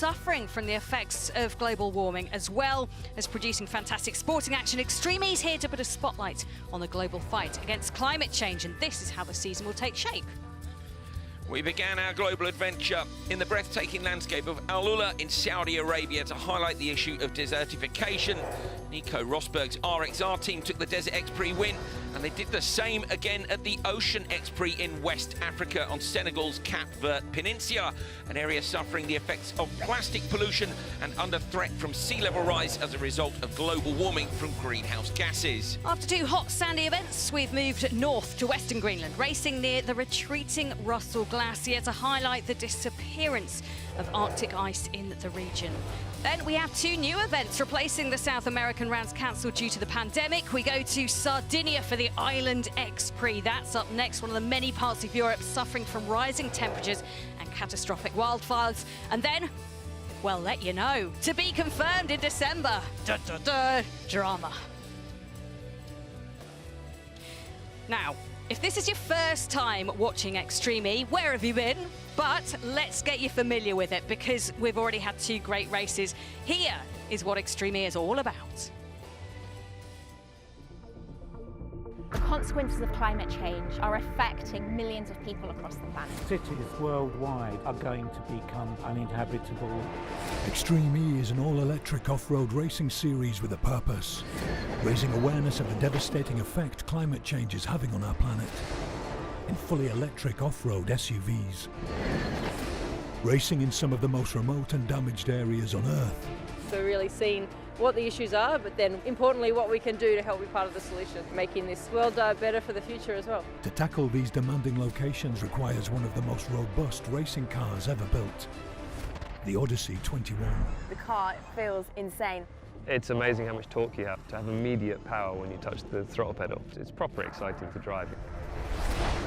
suffering from the effects of global warming, as well as producing fantastic sporting action. ExtremeE is here to put a spotlight on the global fight against climate change, and this is how the season will take shape. We began our global adventure in the breathtaking landscape of Al Ula in Saudi Arabia to highlight the issue of desertification. Nico Rosberg's RXR team took the Desert X-Prix win, and they did the same again at the Ocean X-Prix in West Africa on Senegal's Cap Vert Peninsula, an area suffering the effects of plastic pollution and under threat from sea level rise as a result of global warming from greenhouse gases. After two hot sandy events, we've moved north to Western Greenland, racing near the retreating Russell Glacier to highlight the disappearance of Arctic ice in the region. Then we have two new events replacing the South American rounds cancelled due to the pandemic. We go to Sardinia for the Island X-Prix. That's up next, one of the many parts of Europe suffering from rising temperatures and catastrophic wildfires. And then we'll let you know. To be confirmed in December. Drama. Now, if this is your first time watching ExtremeE, where have you been? But let's get you familiar with it, because we've already had two great races. Here is what ExtremeE is all about. The consequences of climate change are affecting millions of people across the planet. Cities worldwide are going to become uninhabitable. ExtremeE is an all-electric off-road racing series with a purpose, raising awareness of the devastating effect climate change is having on our planet. In fully electric off-road SUVs, racing in some of the most remote and damaged areas on Earth. So really seeing what the issues are, but then importantly what we can do to help be part of the solution, making this world better for the future as well. To tackle these demanding locations requires one of the most robust racing cars ever built, the Odyssey 21. The car feels insane. It's amazing how much torque you have to have immediate power when you touch the throttle pedal. It's proper exciting to drive.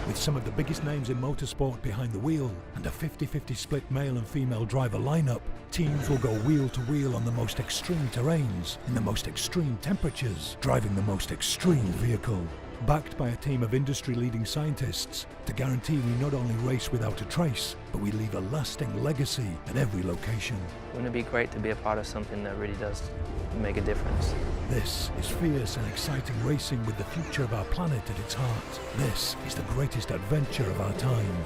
With some of the biggest names in motorsport behind the wheel and a 50-50 split male and female driver lineup, teams will go wheel to wheel on the most extreme terrains, in the most extreme temperatures, driving the most extreme vehicle. Backed by a team of industry-leading scientists to guarantee we not only race without a trace, but we leave a lasting legacy at every location. Wouldn't it be great to be a part of something that really does make a difference? This is fierce and exciting racing with the future of our planet at its heart. This is the greatest adventure of our time.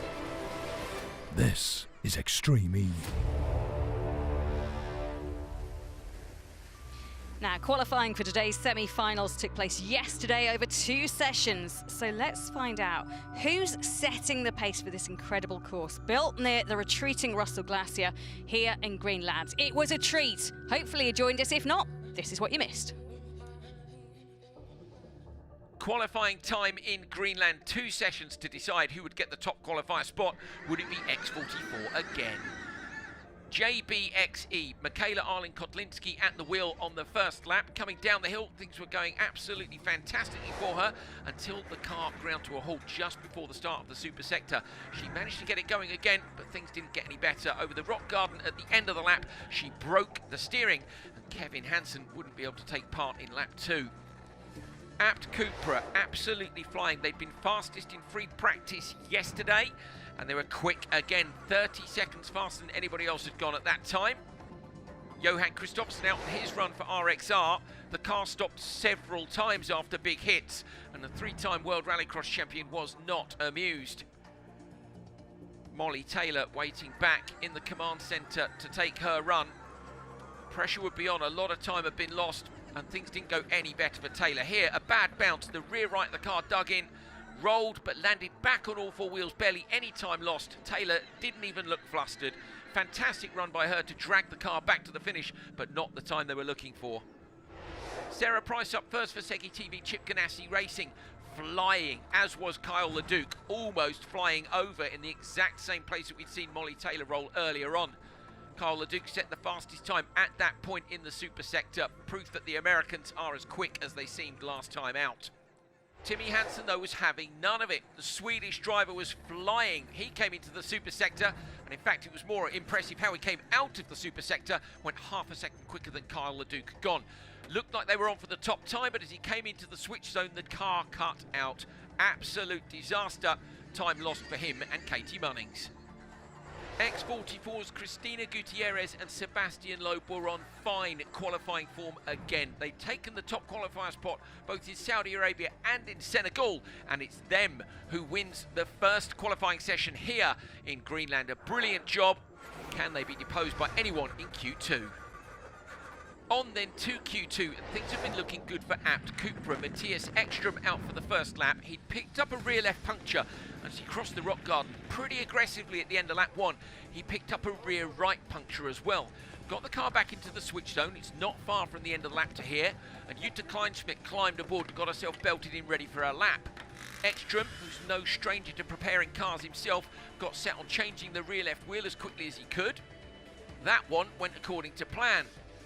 This is ExtremeE. Now, qualifying for today's semi-finals took place yesterday over 2 sessions. So let's find out who's setting the pace for this incredible course, built near the retreating Russell Glacier here in Greenland. It was a treat. Hopefully you joined us. If not, this is what you missed. Qualifying time in Greenland, 2 sessions to decide who would get the top qualifier spot. Would it be X44 again? JBXE, Michaela Arlen-Kotlinski at the wheel on the first lap. Coming down the hill, things were going absolutely fantastically for her until the car ground to a halt just before the start of the super sector. She managed to get it going again, but things didn't get any better. Over the rock garden at the end of the lap, she broke the steering, and Kevin Hansen wouldn't be able to take part in lap 2. Abt Cupra absolutely flying. They'd been fastest in free practice yesterday, and they were quick again, 30 seconds faster than anybody else had gone at that time. Johan Kristoffersen out on his run for RXR. The car stopped several times after big hits, and the 3-time World Rallycross champion was not amused. Molly Taylor waiting back in the command centre to take her run. Pressure would be on, a lot of time had been lost, and things didn't go any better for Taylor. Here, a bad bounce, the rear right of the car dug in, rolled but landed back on all 4 wheels, barely any time lost. Taylor didn't even look flustered. Fantastic run by her to drag the car back to the finish, but not the time they were looking for. Sarah Price up first for Segi TV, Chip Ganassi Racing, flying, as was Kyle Leduc, almost flying over in the exact same place that we'd seen Molly Taylor roll earlier on. Kyle Leduc set the fastest time at that point in the super sector, proof that the Americans are as quick as they seemed last time out. Timmy Hansen, though, was having none of it. The Swedish driver was flying. He came into the super sector, and in fact, it was more impressive how he came out of the super sector, went half a second quicker than Kyle Leduc gone. Looked like they were on for the top time, but as he came into the switch zone, the car cut out. Absolute disaster. Time lost for him and Katie Munnings. X44's Christina Gutierrez and Sebastian Loeb were on fine qualifying form again. They've taken the top qualifier spot both in Saudi Arabia and in Senegal, and it's them who wins the first qualifying session here in Greenland. A brilliant job. Can they be deposed by anyone in Q2? On then to Q2, and things have been looking good for Abt Cupra. Matthias Ekström out for the first lap. He'd picked up a rear left puncture as he crossed the rock garden pretty aggressively at the end of lap 1. He picked up a rear right puncture as well. Got the car back into the switch zone. It's not far from the end of the lap to here. And Jutta Kleinschmidt climbed aboard and got herself belted in ready for her lap. Ekström, who's no stranger to preparing cars himself, got set on changing the rear left wheel as quickly as he could. That one went according to plan.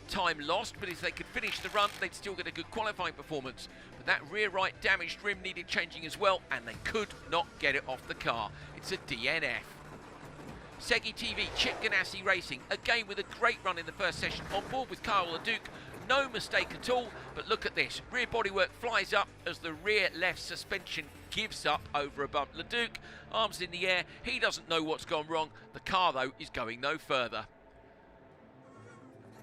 Time lost, but if they could finish the run, they'd still get a good qualifying performance. But that rear right damaged rim needed changing as well, and they could not get it off the car. It's a DNF. Segi TV, Chip Ganassi Racing, again with a great run in the first session, on board with Kyle Leduc. No mistake at all, but look at this. Rear bodywork flies up as the rear left suspension gives up over a bump. Leduc, arms in the air, he doesn't know what's gone wrong. The car, though, is going no further.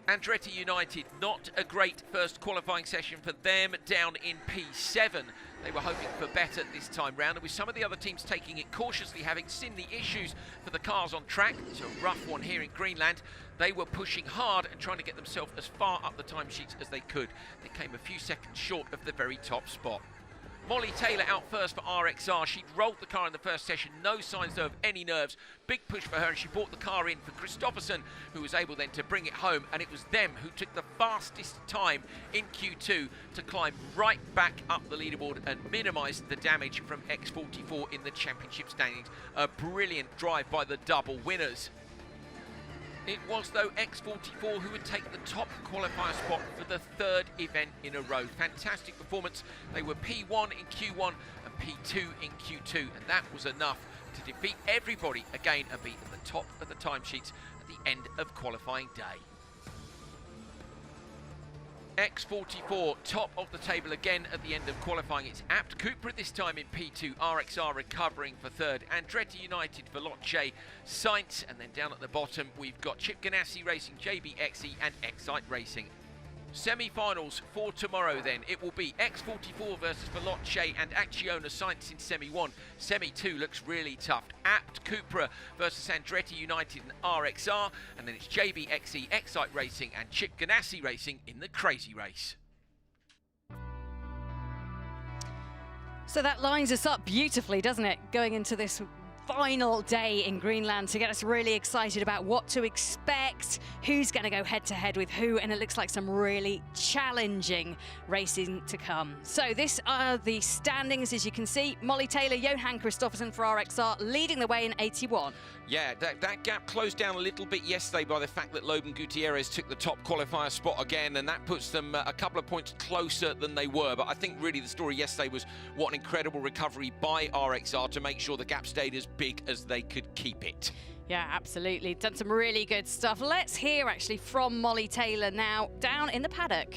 Andretti United, not a great first qualifying session for them, down in P7. They were hoping for better this time round, and with some of the other teams taking it cautiously, having seen the issues for the cars on track, it's a rough one here in Greenland, they were pushing hard and trying to get themselves as far up the timesheets as they could. They came a few seconds short of the very top spot. Molly Taylor out first for RXR. She'd rolled the car in the first session, no signs though of any nerves. Big push for her, and she brought the car in for Kristoffersson, who was able then to bring it home, and it was them who took the fastest time in Q2 to climb right back up the leaderboard and minimise the damage from X44 in the championship standings. A brilliant drive by the double winners. It was, though, X44 who would take the top qualifier spot for the third event in a row. Fantastic performance. They were P1 in Q1 and P2 in Q2, and that was enough to defeat everybody again and be at the top of the timesheets at the end of qualifying day. X44 top of the table again at the end of qualifying. It's Abt Cupra this time in P2, RXR recovering for third, Andretti United for Lot J, Sainz, and then down at the bottom we've got Chip Ganassi Racing, JBXE and Excite Racing. Semi-finals for tomorrow then. It will be X44 versus Veloce and Acciona Sainz in Semi-1. Semi-2 looks really tough. Abt Cupra versus Andretti United and RXR. And then it's JBXE, Excite Racing and Chip Ganassi Racing in the Crazy Race. So that lines us up beautifully, doesn't it? Going into this final day in Greenland to get us really excited about what to expect, who's going to go head-to-head with who, and it looks like some really challenging racing to come. So these are the standings, as you can see. Molly Taylor, Johan Kristoffersson for RXR leading the way in 81. Yeah, that gap closed down a little bit yesterday by the fact that Loeb and Gutierrez took the top qualifier spot again, and that puts them a couple of points closer than they were. But I think really the story yesterday was what an incredible recovery by RXR to make sure the gap stayed as big as they could keep it. Yeah, absolutely. Done some really good stuff. Let's hear actually from Molly Taylor now, down in the paddock.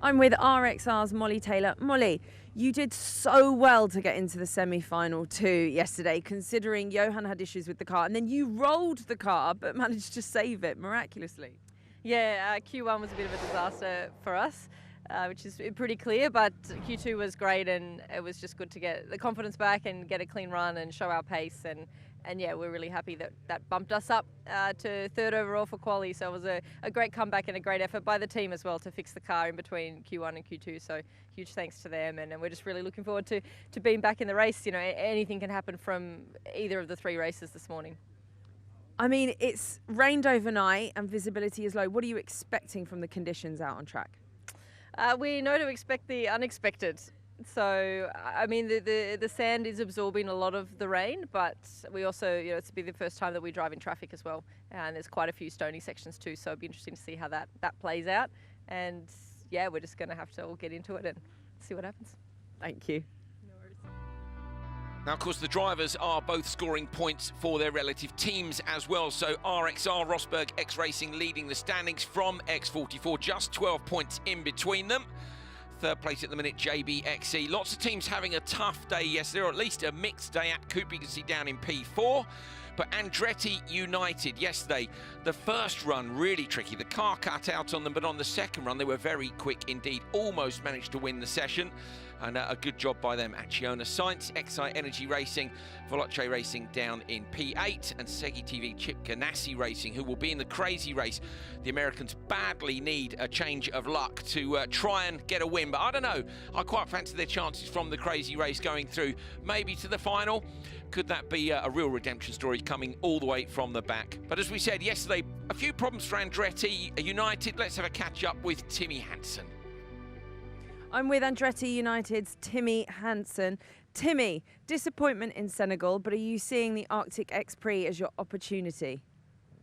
I'm with RXR's Molly Taylor. Molly, you did so well to get into the semi-final too yesterday, considering Johan had issues with the car, and then you rolled the car but managed to save it miraculously. Yeah, Q1 was a bit of a disaster for us, which is pretty clear, but Q2 was great, and it was just good to get the confidence back and get a clean run and show our pace, and yeah, we're really happy that that bumped us up to third overall for quali. So it was a great comeback and a great effort by the team as well to fix the car in between Q1 and Q2. So huge thanks to them, and we're just really looking forward to being back in the race. You know, anything can happen from either of the three races this morning. I mean, it's rained overnight and visibility is low. What are you expecting from the conditions out on track? We know to expect the unexpected. So, I mean, the sand is absorbing a lot of the rain, but we also, you know, it's be the first time that we drive in traffic as well. And there's quite a few stony sections too, so it'll be interesting to see how that plays out. And yeah, we're just going to have to all get into it and see what happens. Thank you. Now, of course, the drivers are both scoring points for their relative teams as well. So RXR, Rosberg, X-Racing leading the standings from X44, just 12 points in between them. Third place at the minute, JBXE. Lots of teams having a tough day yesterday, or at least a mixed day at Cooper. You can see down in P4. But Andretti United yesterday, the first run really tricky. The car cut out on them, but on the second run they were very quick indeed. Almost managed to win the session. And a good job by them. Acciona Science, XI Energy Racing, Veloce Racing down in P8, and Segi TV Chip Ganassi Racing, who will be in the crazy race. The Americans badly need a change of luck to try and get a win, but I don't know. I quite fancy their chances from the crazy race going through, maybe to the final. Could that be a real redemption story coming all the way from the back? But as we said yesterday, a few problems for Andretti United. Let's have a catch up with Timmy Hansen. I'm with Andretti United's Timmy Hansen. Timmy, disappointment in Senegal, but are you seeing the Arctic X-Prix as your opportunity?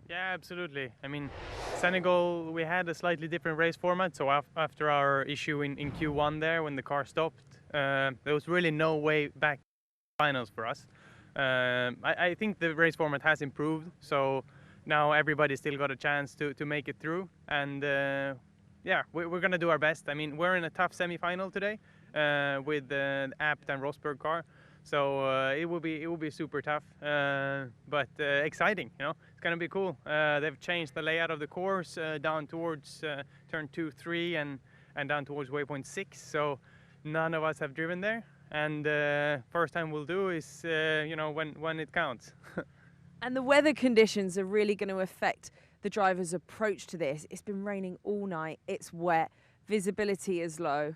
Yeah, absolutely. I mean, Senegal, we had a slightly different race format, so after our issue in Q1 there, when the car stopped, there was really no way back to finals for us. I think the race format has improved, so now everybody still got a chance to make it through, and yeah, we're going to do our best. I mean, we're in a tough semi-final today with the Abt and Rosberg car, so it will be super tough, but exciting. You know, it's going to be cool. They've changed the layout of the course down towards turn 2, 3, and down towards waypoint 6. So none of us have driven there, and first time we'll do is you know, when it counts. And the weather conditions are really going to affect the driver's approach to this. It's been raining all night, it's wet, visibility is low.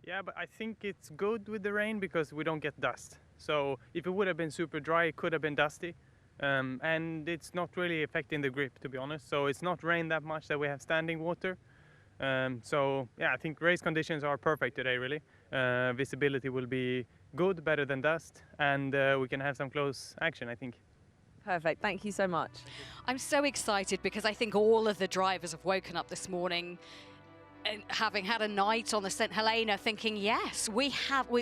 Yeah, but I think it's good with the rain because we don't get dust. So if it would have been super dry, it could have been dusty. And it's not really affecting the grip, to be honest. So it's not rained that much that we have standing water. So yeah, I think race conditions are perfect today, really. Visibility will be good, better than dust, and we can have some close action, I think. Perfect, thank you so much. I'm so excited because I think all of the drivers have woken up this morning and having had a night on the St. Helena thinking, yes, we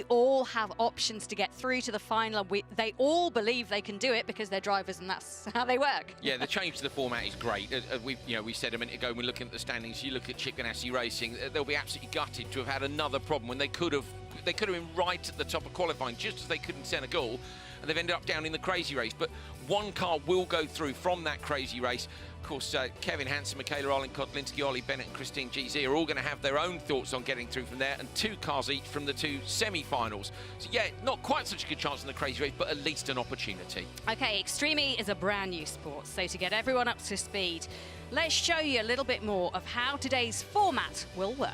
all have options to get through to the final. They all believe they can do it because they're drivers and that's how they work. Yeah, the change to the format is great. We said a minute ago, when we're looking at the standings, you look at Chip Ganassi Racing, they'll be absolutely gutted to have had another problem when they could have been right at the top of qualifying, just as they could in Senegal, and they've ended up down in the crazy race. But one car will go through from that crazy race. Of course, Kevin Hansen, Michaela Arlen-Kotlinski, Ollie Bennett and Christine GZ are all going to have their own thoughts on getting through from there, and 2 cars each from the 2 semi-finals. So yeah, not quite such a good chance in the crazy race, but at least an opportunity. Okay, ExtremeE is a brand new sport, so to get everyone up to speed, let's show you a little bit more of how today's format will work.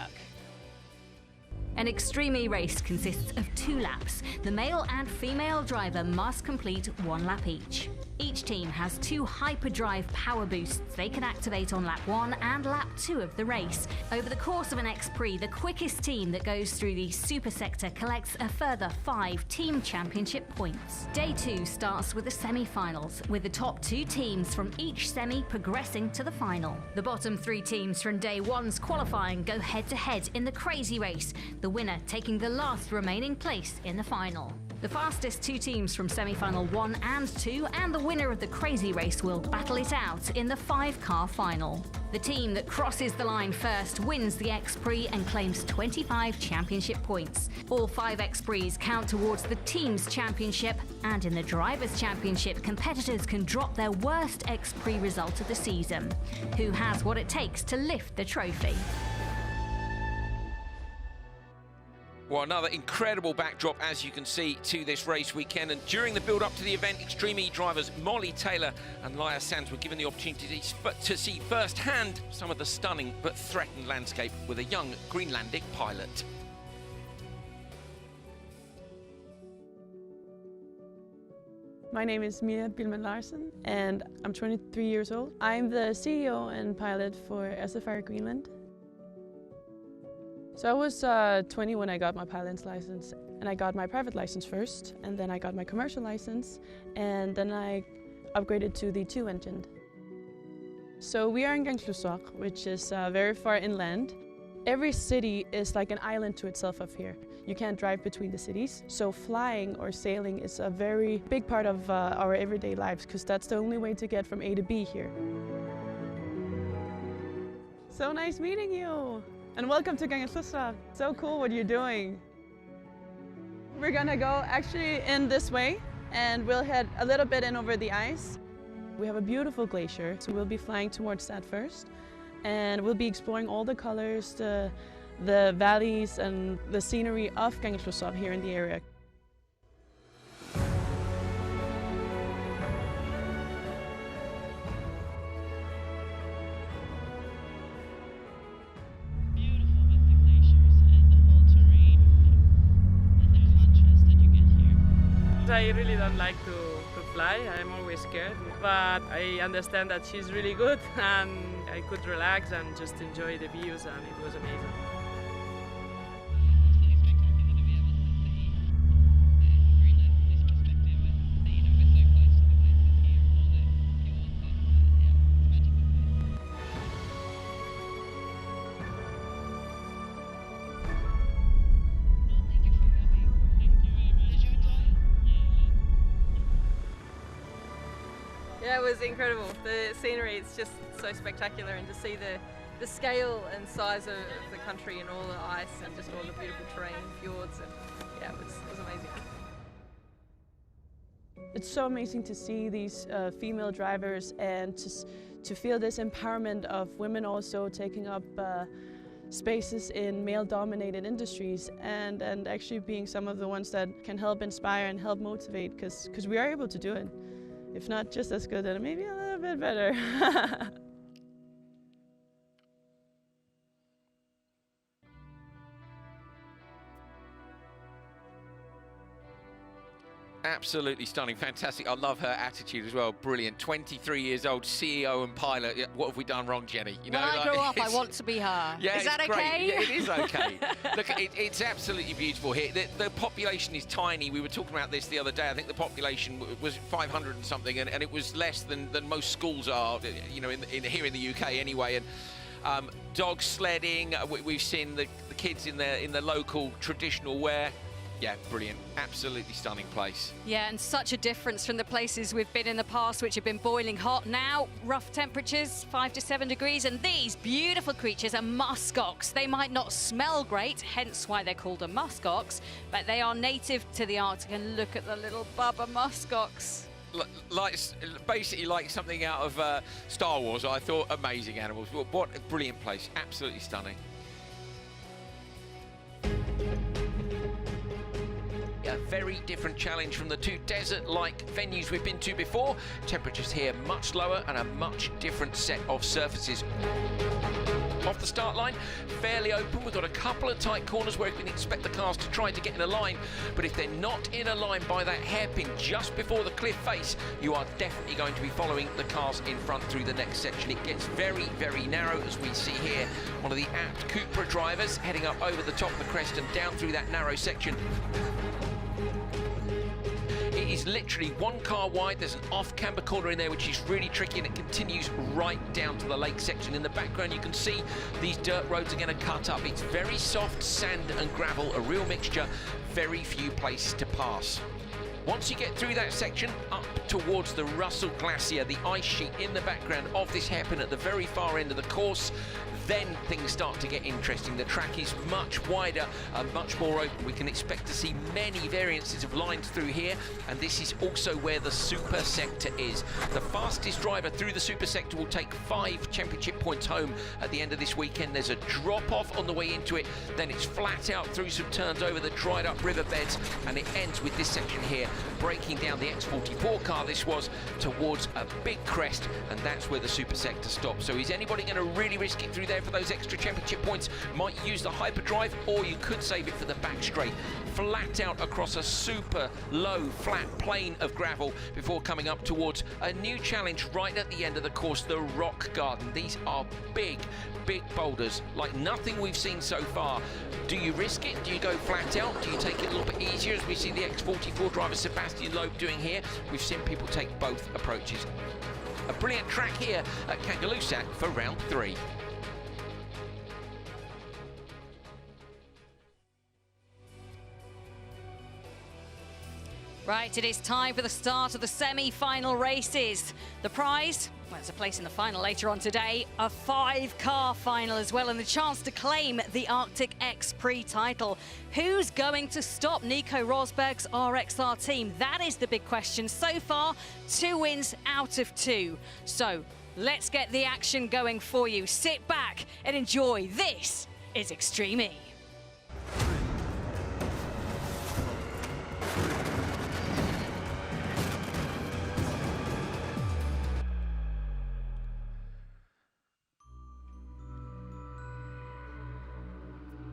An ExtremeE race consists of 2 laps. The male and female driver must complete 1 lap each. Each team has 2 hyperdrive power boosts they can activate on lap 1 and lap 2 of the race. Over the course of an X-Prix, the quickest team that goes through the super sector collects a further 5 team championship points. Day 2 starts with the semi-finals, with the top 2 teams from each semi progressing to the final. The bottom 3 teams from day 1's qualifying go head-to-head in the crazy race, the winner taking the last remaining place in the final. The fastest 2 teams from semi-final 1 and 2 and the winner of the crazy race will battle it out in the 5-car final. The team that crosses the line first wins the X-Prix and claims 25 championship points. All 5 X-Prix count towards the team's championship, and in the Drivers' Championship, competitors can drop their worst X-Prix result of the season. Who has what it takes to lift the trophy? Well, another incredible backdrop, as you can see, to this race weekend. And during the build-up to the event, ExtremeE drivers Molly Taylor and Laia Sands were given the opportunity to see firsthand some of the stunning but threatened landscape with a young Greenlandic pilot. My name is Mia Bielman Larsen, and I'm 23 years old. I'm the CEO and pilot for SFR Greenland. So I was 20 when I got my pilot's license, and I got my private license first, and then I got my commercial license, and then I upgraded to the 2-engined. So we are in Gangslussok, which is very far inland. Every city is like an island to itself up here. You can't drive between the cities, so flying or sailing is a very big part of our everyday lives, because that's the only way to get from A to B here. So nice meeting you! And welcome to Gangslussok. So cool what you're doing. We're gonna go actually in this way, and we'll head a little bit in over the ice. We have a beautiful glacier, so we'll be flying towards that first, and we'll be exploring all the colors, the valleys and the scenery of Gangesfjord here in the area. I really don't like to fly, I'm always scared, but I understand that she's really good and I could relax and just enjoy the views, and it was amazing. Yeah, it was incredible. The scenery, it's just so spectacular, and to see the scale and size of the country and all the ice and just all the beautiful terrain, fjords, and yeah, it was amazing. It's so amazing to see these female drivers and to feel this empowerment of women also taking up spaces in male-dominated industries and actually being some of the ones that can help inspire and help motivate, because we are able to do it. If not just as good, then maybe a little bit better. Absolutely stunning, fantastic. I love her attitude as well. Brilliant. 23 years old, CEO and pilot. What have we done wrong, Jenny? You know, when I grow up, I want to be her. Yeah, is that great. okay? Yeah, it is okay. Look, it's absolutely beautiful here. The population is tiny. We were talking about this the other day. I think the population was 500 and something, and it was less than most schools are, you know, here in the UK anyway. And dog sledding. We've seen the kids in the local traditional wear. Yeah, brilliant. Absolutely stunning place. Yeah, and such a difference from the places we've been in the past, which have been boiling hot. Now, rough temperatures, 5 to 7 degrees, and these beautiful creatures are muskox. They might not smell great, hence why they're called a muskox, but they are native to the Arctic, and look at the little bubba muskox. Basically like something out of Star Wars. I thought amazing animals. What a brilliant place. Absolutely stunning. A very different challenge from the two desert-like venues we've been to before. Temperatures here much lower and a much different set of surfaces. Off the start line, fairly open. We've got a couple of tight corners where we can expect the cars to try to get in a line, but if they're not in a line by that hairpin just before the cliff face, you are definitely going to be following the cars in front through the next section. It gets very, very narrow, as we see here. One of the apt Cupra drivers heading up over the top of the crest and down through that narrow section. It is literally one car wide. There's an off-camber corner in there, which is really tricky, and it continues right down to the lake section. In the background, you can see these dirt roads are going to cut up. It's very soft sand and gravel, a real mixture, very few places to pass. Once you get through that section, up towards the Russell Glacier, the ice sheet in the background of this hairpin at the very far end of the course, then things start to get interesting. The track is much wider and much more open. We can expect to see many variances of lines through here, and this is also where the super sector is. The fastest driver through the super sector will take 5 championship points home at the end of this weekend. There's a drop-off on the way into it, then it's flat out through some turns over the dried-up riverbeds, and it ends with this section here, breaking down the X44 car this was towards a big crest, and that's where the super sector stops. So is anybody going to really risk it through there for those extra championship points? Might use the hyperdrive, or you could save it for the back straight. Flat out across a super low flat plane of gravel before coming up towards a new challenge right at the end of the course, the Rock Garden. These are big boulders, like nothing we've seen so far. Do you risk it? Do you go flat out? Do you take it a little bit easier, as we see the X44 driver Sebastian Loeb doing here? We've seen people take both approaches. A brilliant track here at Kangerlussuaq for round 3. Right, it is time for the start of the semi-final races. The prize, well, it's a place in the final later on today, a 5-car final as well, and the chance to claim the Arctic X-Prix title. Who's going to stop Nico Rosberg's RXR team? That is the big question. So far, 2 wins out of 2. So let's get the action going for you. Sit back and enjoy. This is ExtremeE.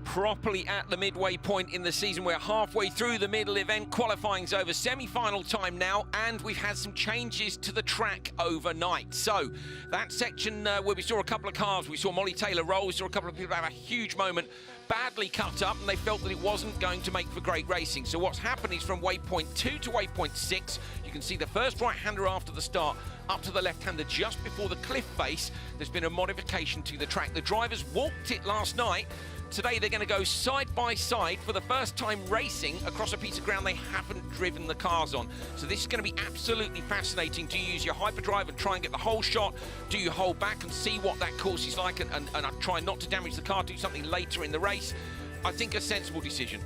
Properly at the midway point in the season. We're halfway through the middle event. Qualifying's over, semi-final time now, and we've had some changes to the track overnight. So that section where we saw a couple of cars, we saw Molly Taylor roll, we saw a couple of people have a huge moment, badly cut up, and they felt that it wasn't going to make for great racing. So what's happened is from waypoint 2 to waypoint 6, you can see the first right-hander after the start up to the left-hander just before the cliff face. There's been a modification to the track. The drivers walked it last night. Today they're going to go side by side for the first time racing across a piece of ground they haven't driven the cars on. So this is going to be absolutely fascinating. Do you use your hyperdrive and try and get the whole shot? Do you hold back and see what that course is like and try not to damage the car, do something later in the race? I think a sensible decision.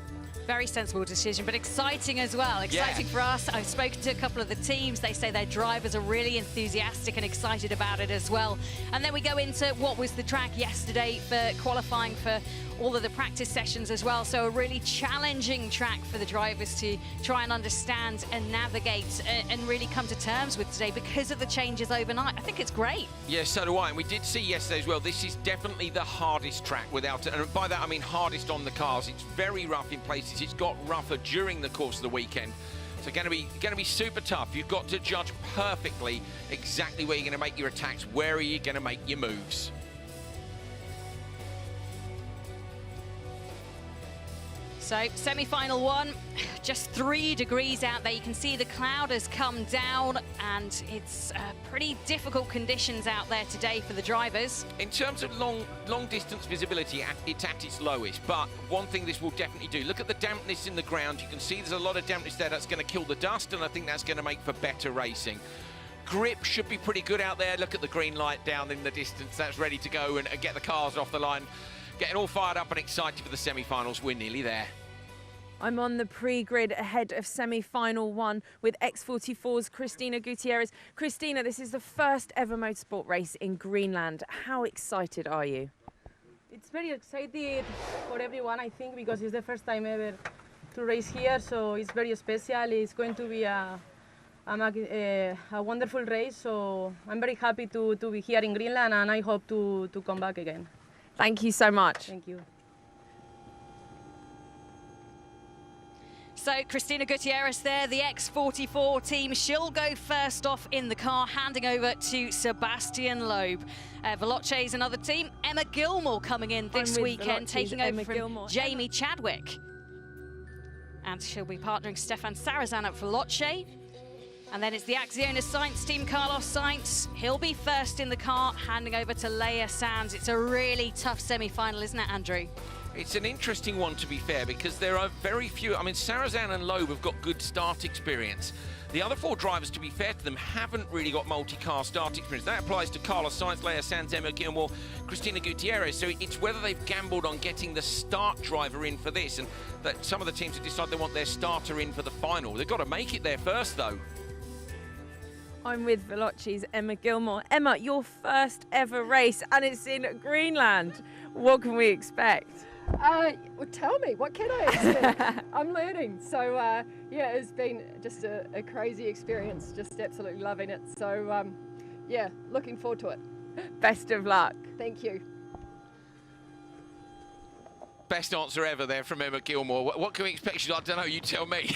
Very sensible decision, but exciting as well. Exciting for us. I've spoken to a couple of the teams. They say their drivers are really enthusiastic and excited about it as well. And then we go into what was the track yesterday for qualifying for all of the practice sessions as well. So a really challenging track for the drivers to try and understand and navigate and really come to terms with today because of the changes overnight. I think it's great. Yes, so do I. And we did see yesterday as well, this is definitely the hardest track without it. And by that I mean hardest on the cars. It's very rough in places. It's got rougher during the course of the weekend. So going to be super tough. You've got to judge perfectly exactly where you're going to make your attacks, where are you going to make your moves. So semi-final 1, just 3 degrees out there. You can see the cloud has come down and it's pretty difficult conditions out there today for the drivers. In terms of long distance visibility, it's at its lowest, but one thing this will definitely do, look at the dampness in the ground. You can see there's a lot of dampness there. That's going to kill the dust, and I think that's going to make for better racing. Grip should be pretty good out there. Look at the green light down in the distance. That's ready to go and get the cars off the line. Getting all fired up and excited for the semi-finals. We're nearly there. I'm on the pre-grid ahead of semi-final 1 with X44's Christina Gutierrez. Christina, this is the first ever motorsport race in Greenland. How excited are you? It's very exciting for everyone, I think, because it's the first time ever to race here, so it's very special. It's going to be a wonderful race, so I'm very happy to be here in Greenland, and I hope to come back again. Thank you so much. Thank you. So Christina Gutierrez there, the X44 team. She'll go first off in the car, handing over to Sebastian Loeb. Veloce is another team. Emma Gilmore coming in this weekend, taking over from Jamie Chadwick. And she'll be partnering Stefan Sarazan at Veloce. And then it's the Acciona Sainz team, Carlos Sainz. He'll be first in the car, handing over to Leia Sands. It's a really tough semi-final, isn't it, Andrew? It's an interesting one, to be fair, because there are very few. I mean, Sarazan and Loeb have got good start experience. The other 4 drivers, to be fair to them, haven't really got multi-car start experience. That applies to Carlos Sainz, Leia Sands, Emma Gilmore, Christina Gutierrez. So it's whether they've gambled on getting the start driver in for this, and that some of the teams have decided they want their starter in for the final. They've got to make it there first, though. I'm with Veloce's Emma Gilmore. Emma, your first ever race, and it's in Greenland. What can we expect? Well, tell me, what can I expect? I'm learning. So, yeah, it's been just a crazy experience, just absolutely loving it. So, yeah, looking forward to it. Best of luck. Thank you. Best answer ever there from Emma Gilmore. What can we expect? I don't know, you tell me.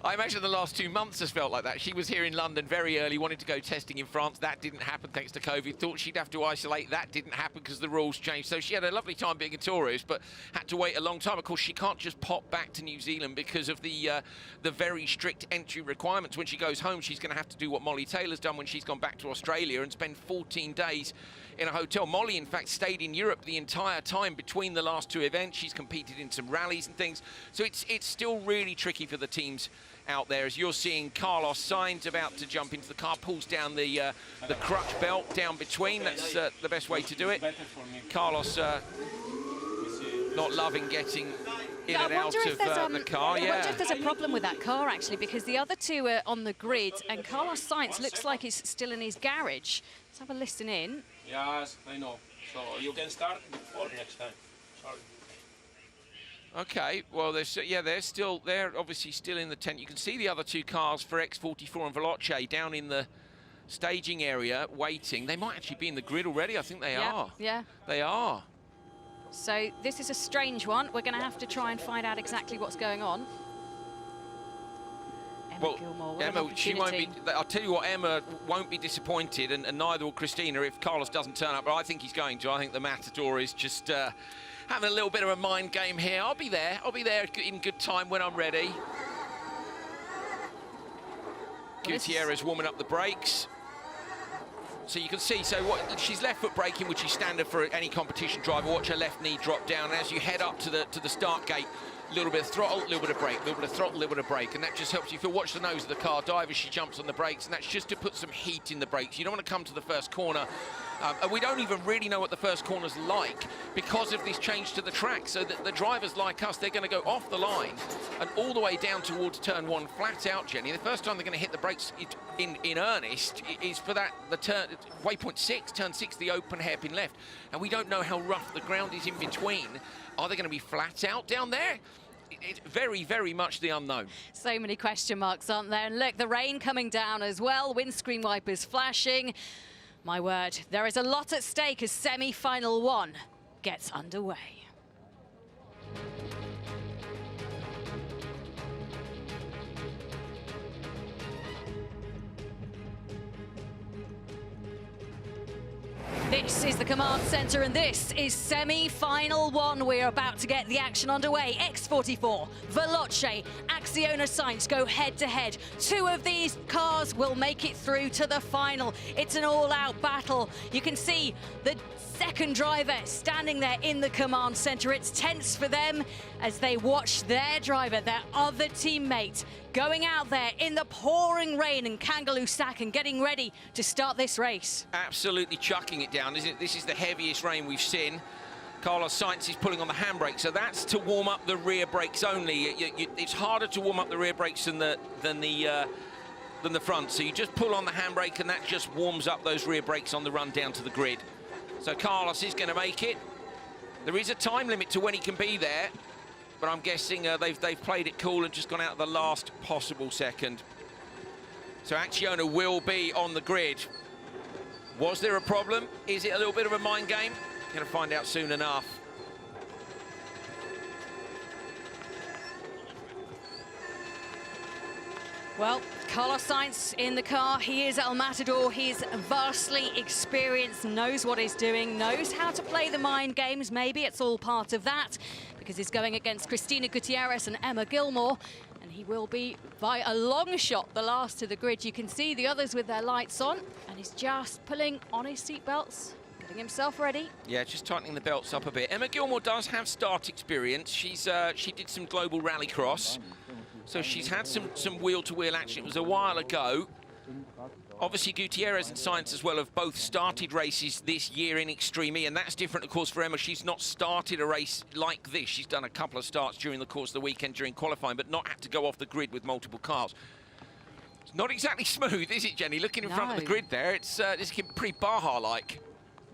I imagine the last 2 months has felt like that. She was here in London very early, wanted to go testing in France. That didn't happen thanks to COVID. Thought she'd have to isolate. That didn't happen because the rules changed. So she had a lovely time being a tourist, but had to wait a long time. Of course, she can't just pop back to New Zealand because of the very strict entry requirements. When she goes home, she's going to have to do what Molly Taylor's done when she's gone back to Australia and spend 14 days in a hotel. Molly, in fact, stayed in Europe the entire time between the last 2 events. She's competed in some rallies and things. So it's still really tricky for the teams out there, as you're seeing Carlos Sainz about to jump into the car, pulls down the crutch belt down between. That's the best way to do it. Carlos not loving getting in and out of the car. I wonder if there's a problem with that car, actually, because the other two are on the grid, and Carlos Sainz looks like he's still in his garage. Let's have a listen in. Yes, I know. So you can start before next time. Sorry. Okay, well, they're obviously still in the tent. You can see the other 2 cars for X44 and Veloce down in the staging area waiting. They might actually be in the grid already. I think they are. Yeah. They are. So this is a strange one. We're going to have to try and find out exactly what's going on. Well, Gilmore, what Emma, she won't be. I'll tell you what, Emma won't be disappointed, and neither will Christina if Carlos doesn't turn up. But I think he's going to. I think the Matador is just having a little bit of a mind game here. I'll be there. I'll be there in good time when I'm ready. Gutierrez warming up the brakes. So you can see, she's left foot braking, which is standard for any competition driver. Watch her left knee drop down, and as you head up to the start gate, a little bit of throttle, a little bit of brake, a little bit of throttle, a little bit of brake, and that just helps you feel. Watch the nose of the car dive as she jumps on the brakes, and that's just to put some heat in the brakes. You don't want to come to the first corner, and we don't even really know what the first corner's like because of this change to the track, so that the drivers like us, they're going to go off the line and all the way down towards turn 1 flat out, Jenny. The first time they're going to hit the brakes in earnest is for the turn, waypoint 6, turn 6, the open hairpin left, and we don't know how rough the ground is in between. Are they going to be flat out down there? It's very, very much the unknown. So many question marks, aren't there? And look, the rain coming down as well, windscreen wipers flashing. My word, there is a lot at stake as semi-final 1 gets underway. This is the command center, and this is semi-final 1. We're about to get the action underway. X44, Veloce, Acciona Sainz go head-to-head. 2 of these cars will make it through to the final. It's an all-out battle. You can see the second driver standing there in the command center. It's tense for them as they watch their driver, their other teammate, going out there in the pouring rain in Kangaloo Sack and getting ready to start this race. Absolutely chucking it down, isn't it? This is the heaviest rain we've seen. Carlos Sainz is pulling on the handbrake, so that's to warm up the rear brakes only. It's harder to warm up the rear brakes than the front, so you just pull on the handbrake and that just warms up those rear brakes on the run down to the grid. So Carlos is going to make it. There is a time limit to when he can be there, but I'm guessing they've played it cool and just gone out at the last possible second. So Acciona will be on the grid. Was there a problem? Is it a little bit of a mind game? Going to find out soon enough. Well, Carlos Sainz in the car. He is El Matador. He's vastly experienced, knows what he's doing, knows how to play the mind games. Maybe it's all part of that, because he's going against Christina Gutierrez and Emma Gilmore, and he will be, by a long shot, the last to the grid. You can see the others with their lights on, and he's just pulling on his seatbelts, getting himself ready. Yeah, just tightening the belts up a bit. Emma Gilmore does have start experience. She did some global rallycross. So she's had some wheel-to-wheel action. It was a while ago. Obviously, Gutierrez and Sainz as well have both started races this year in ExtremeE, and that's different, of course, for Emma. She's not started a race like this. She's done a couple of starts during the course of the weekend during qualifying, but not had to go off the grid with multiple cars. It's not exactly smooth, is it, Jenny? Looking in front of the grid there, it's pretty Baja-like.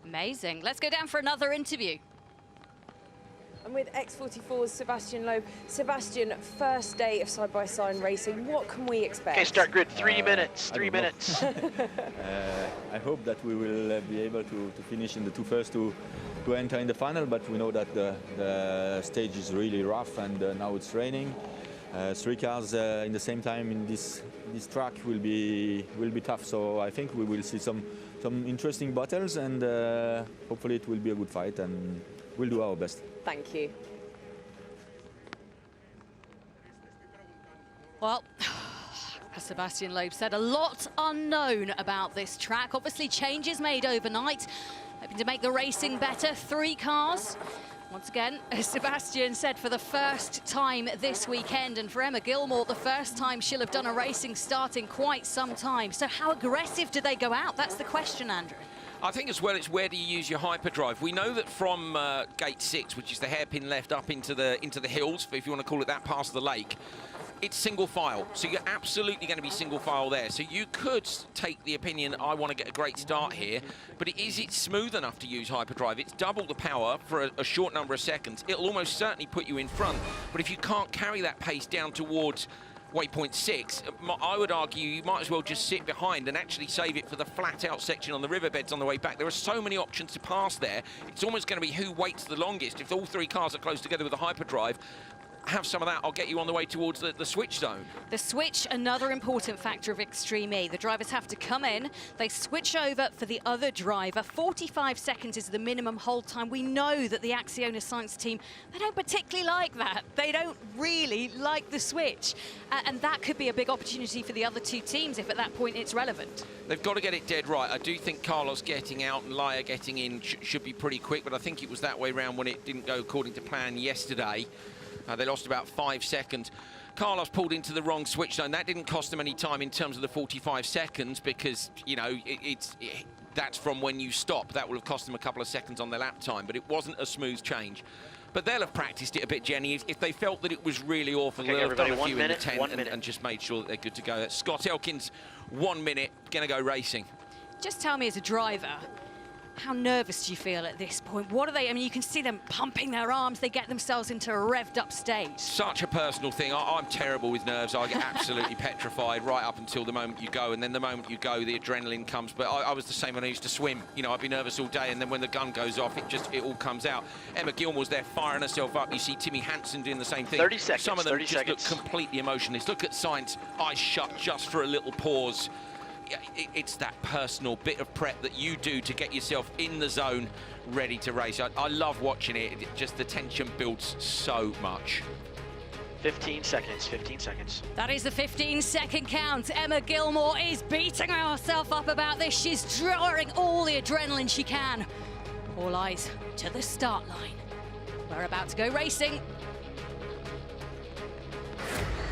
Amazing. Let's go down for another interview. And with X44's Sebastian Loeb. Sebastian, first day of side-by-side racing, what can we expect? Okay, start grid, 3 minutes, 3 minutes. I hope that we will be able to finish in the 2 first to enter in the final, but we know that the stage is really rough, and now it's raining. 3 cars in the same time in this track will be tough, so I think we will see some interesting battles, and hopefully it will be a good fight, and we'll do our best. Thank you. Well, as Sebastian Loeb said, a lot unknown about this track. Obviously, changes made overnight. hoping to make the racing better. 3 cars. Once again, as Sebastian said, for the first time this weekend, and for Emma Gilmore, the first time she'll have done a racing start in quite some time. So how aggressive do they go out? That's the question, Andrew. I think as well it's where do you use your hyperdrive. We know that from gate 6, which is the hairpin left up into the hills, if you want to call it that, past the lake, it's single file. So you're absolutely going to be single file there. So you could take the opinion, I want to get a great start here, but is it smooth enough to use hyperdrive? It's double the power for a short number of seconds. It'll almost certainly put you in front, but if you can't carry that pace down towards waypoint 6, I would argue you might as well just sit behind and actually save it for the flat-out section on the riverbeds on the way back. There are so many options to pass there. It's almost going to be who waits the longest. If all 3 cars are close together with a hyperdrive, have some of that, I'll get you on the way towards the switch zone. The switch, another important factor of ExtremeE. The drivers have to come in, they switch over for the other driver. 45 seconds is the minimum hold time. We know that the Acciona Science team, they don't particularly like that. They don't really like the switch. And that could be a big opportunity for the other 2 teams if at that point it's relevant. They've got to get it dead right. I do think Carlos getting out and Laia getting in should be pretty quick, but I think it was that way around when it didn't go according to plan yesterday. They lost about 5 seconds. Carlos pulled into the wrong switch zone. That didn't cost them any time in terms of the 45 seconds because, you know, that's from when you stop. That will have cost them a couple of seconds on their lap time, but it wasn't a smooth change. But they'll have practiced it a bit, Jenny. If they felt that it was really awful, Okay, they'll have done a 1 few minute, in the 10 and just made sure that they're good to go. Scott Elkins, 1 minute, going to go racing. Just tell me as a driver, how nervous do you feel at this point? What are they, I mean, you can see them pumping their arms. They get themselves into a revved up stage. Such a personal thing. I'm terrible with nerves. I get absolutely petrified right up until the moment you go. And then the moment you go, the adrenaline comes. But I was the same when I used to swim. You know, I'd be nervous all day. And then when the gun goes off, it all comes out. Emma Gilmore's there firing herself up. You see Timmy Hansen doing the same thing. 30 seconds, Some of them 30 just seconds. look completely emotionless. Look at Sainz, eyes shut just for a little pause. It's that personal bit of prep that you do to get yourself in the zone, ready to race. I love watching it. Just the tension builds so much. 15 seconds, 15 seconds. That is the 15-second count. Emma Gilmore is beating herself up about this. She's drawing all the adrenaline she can. All eyes to the start line. We're about to go racing.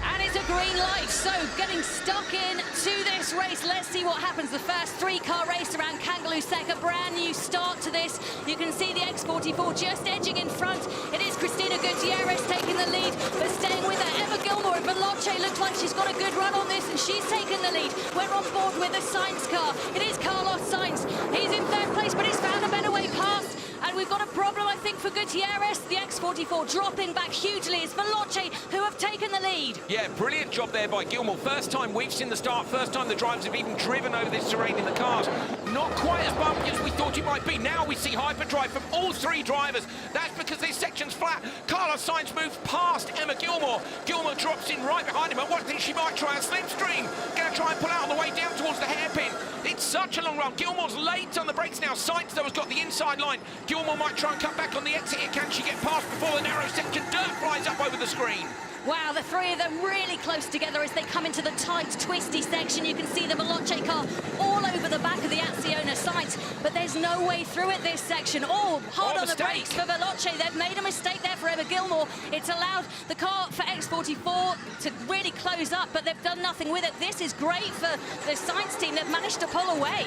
And it's a green light, so getting stuck in to this race. Let's see what happens. The first 3-car race around Kangaloo Sec, a brand new start to this. You can see the X44 just edging in front. It is Christina Gutierrez taking the lead, but staying with her, Emma Gilmore. Veloce looks like she's got a good run on this, and she's taken the lead. We're on board with the Sainz car. It is Carlos Sainz. He's in 3rd place, but he's found a better way past. And we've got a problem, I think, for Gutierrez. The X44 dropping back hugely. It's Veloce who have taken the lead. Yeah, brilliant job there by Gilmore. First time we've seen the start, first time the drivers have even driven over this terrain in the cars. Not quite as bumpy as we thought it might be. Now we see hyperdrive from all 3 drivers. That's because this section's flat. Carlos Sainz moves past Emma Gilmore. Gilmore drops in right behind him. I want to think she might try a slipstream. Going to try and pull out on the way down towards the hairpin. It's such a long run. Gilmore's late on the brakes now. Sainz, though, has got the inside line. Gilmore might try and cut back on the exit here. Can she get past before the narrow section? Dirt flies up over the screen. Wow, the 3 of them really close together as they come into the tight, twisty section. You can see the Veloce car all over the back of the Acciona Science, but there's no way through it this section. Oh, hard on the brakes for Veloce. They've made a mistake there for Emma Gilmore. It's allowed the car for X44 to really close up, but they've done nothing with it. This is great for the Science team. They've managed to pull away.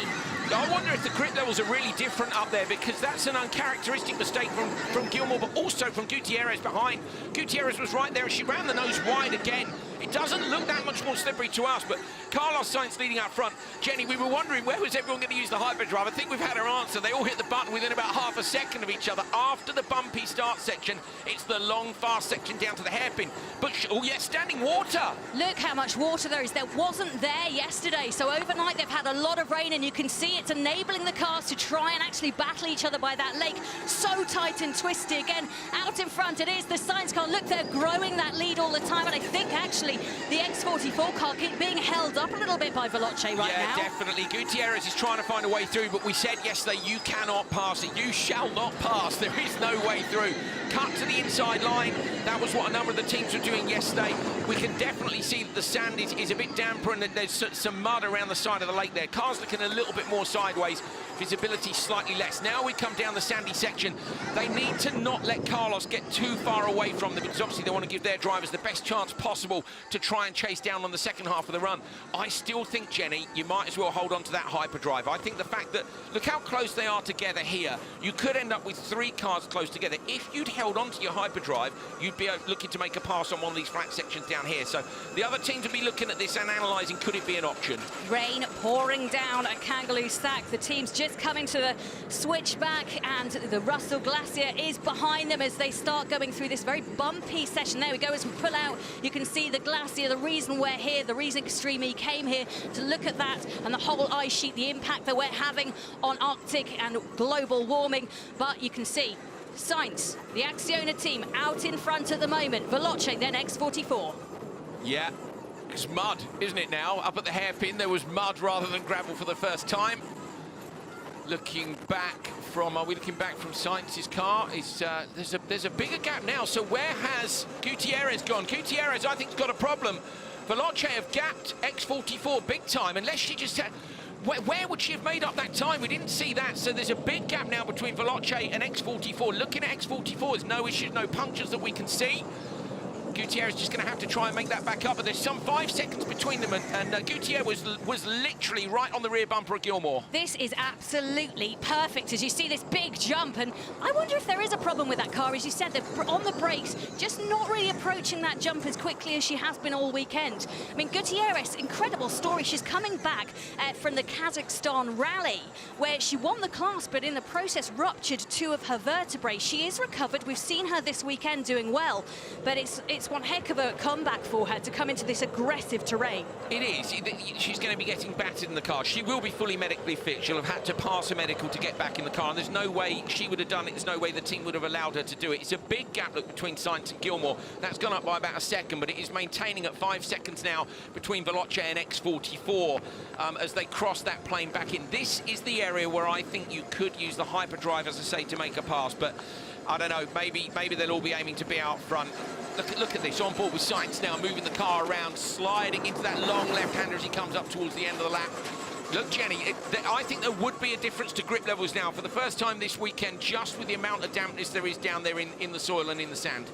I wonder if the grip levels are really different up there, because that's an uncharacteristic mistake from Gilmore, but also from Gutierrez behind. Gutierrez was right there, and she ran the nose wide again. It doesn't look that much more slippery to us, but Carlos Sainz leading up front. Jenny, we were wondering where was everyone going to use the hyperdrive. I think we've had our answer. They all hit the button within about half a second of each other. After the bumpy start section, it's the long, fast section down to the hairpin. But, oh yeah, standing water. Look how much water there is. There wasn't there yesterday. So overnight they've had a lot of rain, and you can see it's enabling the cars to try and actually battle each other by that lake. So tight and twisty. Again, out in front, it is the Sainz car. Look, they're growing that lead all the time, and I think actually the X44 car keep being held up a little bit by Veloce right now. Yeah, definitely. Gutierrez is trying to find a way through, but we said yesterday, you cannot pass it. You shall not pass. There is no way through. Cut to the inside line. That was what a number of the teams were doing yesterday. We can definitely see that the sand is a bit damper and that there's some mud around the side of the lake there. Cars looking a little bit more sideways. Visibility slightly less. Now we come down the sandy section. They need to not let Carlos get too far away from them, because obviously they want to give their drivers the best chance possible to try and chase down on the second half of the run. I still think, Jenny, you might as well hold on to that hyperdrive. I think the fact that, look how close they are together here. You could end up with 3 cars close together. If you'd held on to your hyperdrive, you'd be looking to make a pass on one of these flat sections down here. So the other teams would be looking at this and analysing, could it be an option? Rain pouring down at Kangaloo Stack. The team's just coming to the switchback, and the Russell Glacier is behind them as they start going through this very bumpy session. There we go, as we pull out, you can see the glacier, the reason we're here, the reason ExtremeE came here to look at that, and the whole ice sheet, the impact that we're having on Arctic and global warming. But you can see Sainz, the Acciona team, out in front at the moment. Veloce, then X44. Yeah, it's mud, isn't it now? Up at the hairpin, there was mud rather than gravel for the first time. Looking back from, are we looking back from Sainz's car? There's a bigger gap now. So where has Gutierrez gone? Gutierrez, I think, has got a problem. Veloce have gapped X44 big time, unless she just had... Where would she have made up that time? We didn't see that. So there's a big gap now between Veloce and X44. Looking at X44, there's no issues, no punctures that we can see. Gutierrez is just going to have to try and make that back up, but there's some 5 seconds between them, and Gutierrez was literally right on the rear bumper of Gilmore. This is absolutely perfect, as you see this big jump, and I wonder if there is a problem with that car. As you said, they're on the brakes, just not really approaching that jump as quickly as she has been all weekend. I mean, Gutierrez, incredible story. She's coming back from the Kazakhstan rally, where she won the class, but in the process ruptured 2 of her vertebrae. She is recovered. We've seen her this weekend doing well, but it's one heck of a comeback for her to come into this aggressive terrain. It is. She's going to be getting battered in the car. She will be fully medically fit. She'll have had to pass a medical to get back in the car, and there's no way she would have done it. There's no way the team would have allowed her to do it. It's a big gap, look, between Sainz and Gilmore. That's gone up by about a second, but it is maintaining at 5 seconds now between Veloce and X44 as they cross that plane back in. This is the area where I think you could use the hyperdrive, as I say, to make a pass, but I don't know, maybe they'll all be aiming to be out front. Look at this, on board with Sainz now, moving the car around, sliding into that long left-hander as he comes up towards the end of the lap. Look, Jenny, I think there would be a difference to grip levels now for the first time this weekend, just with the amount of dampness there is down there in the soil and in the sand.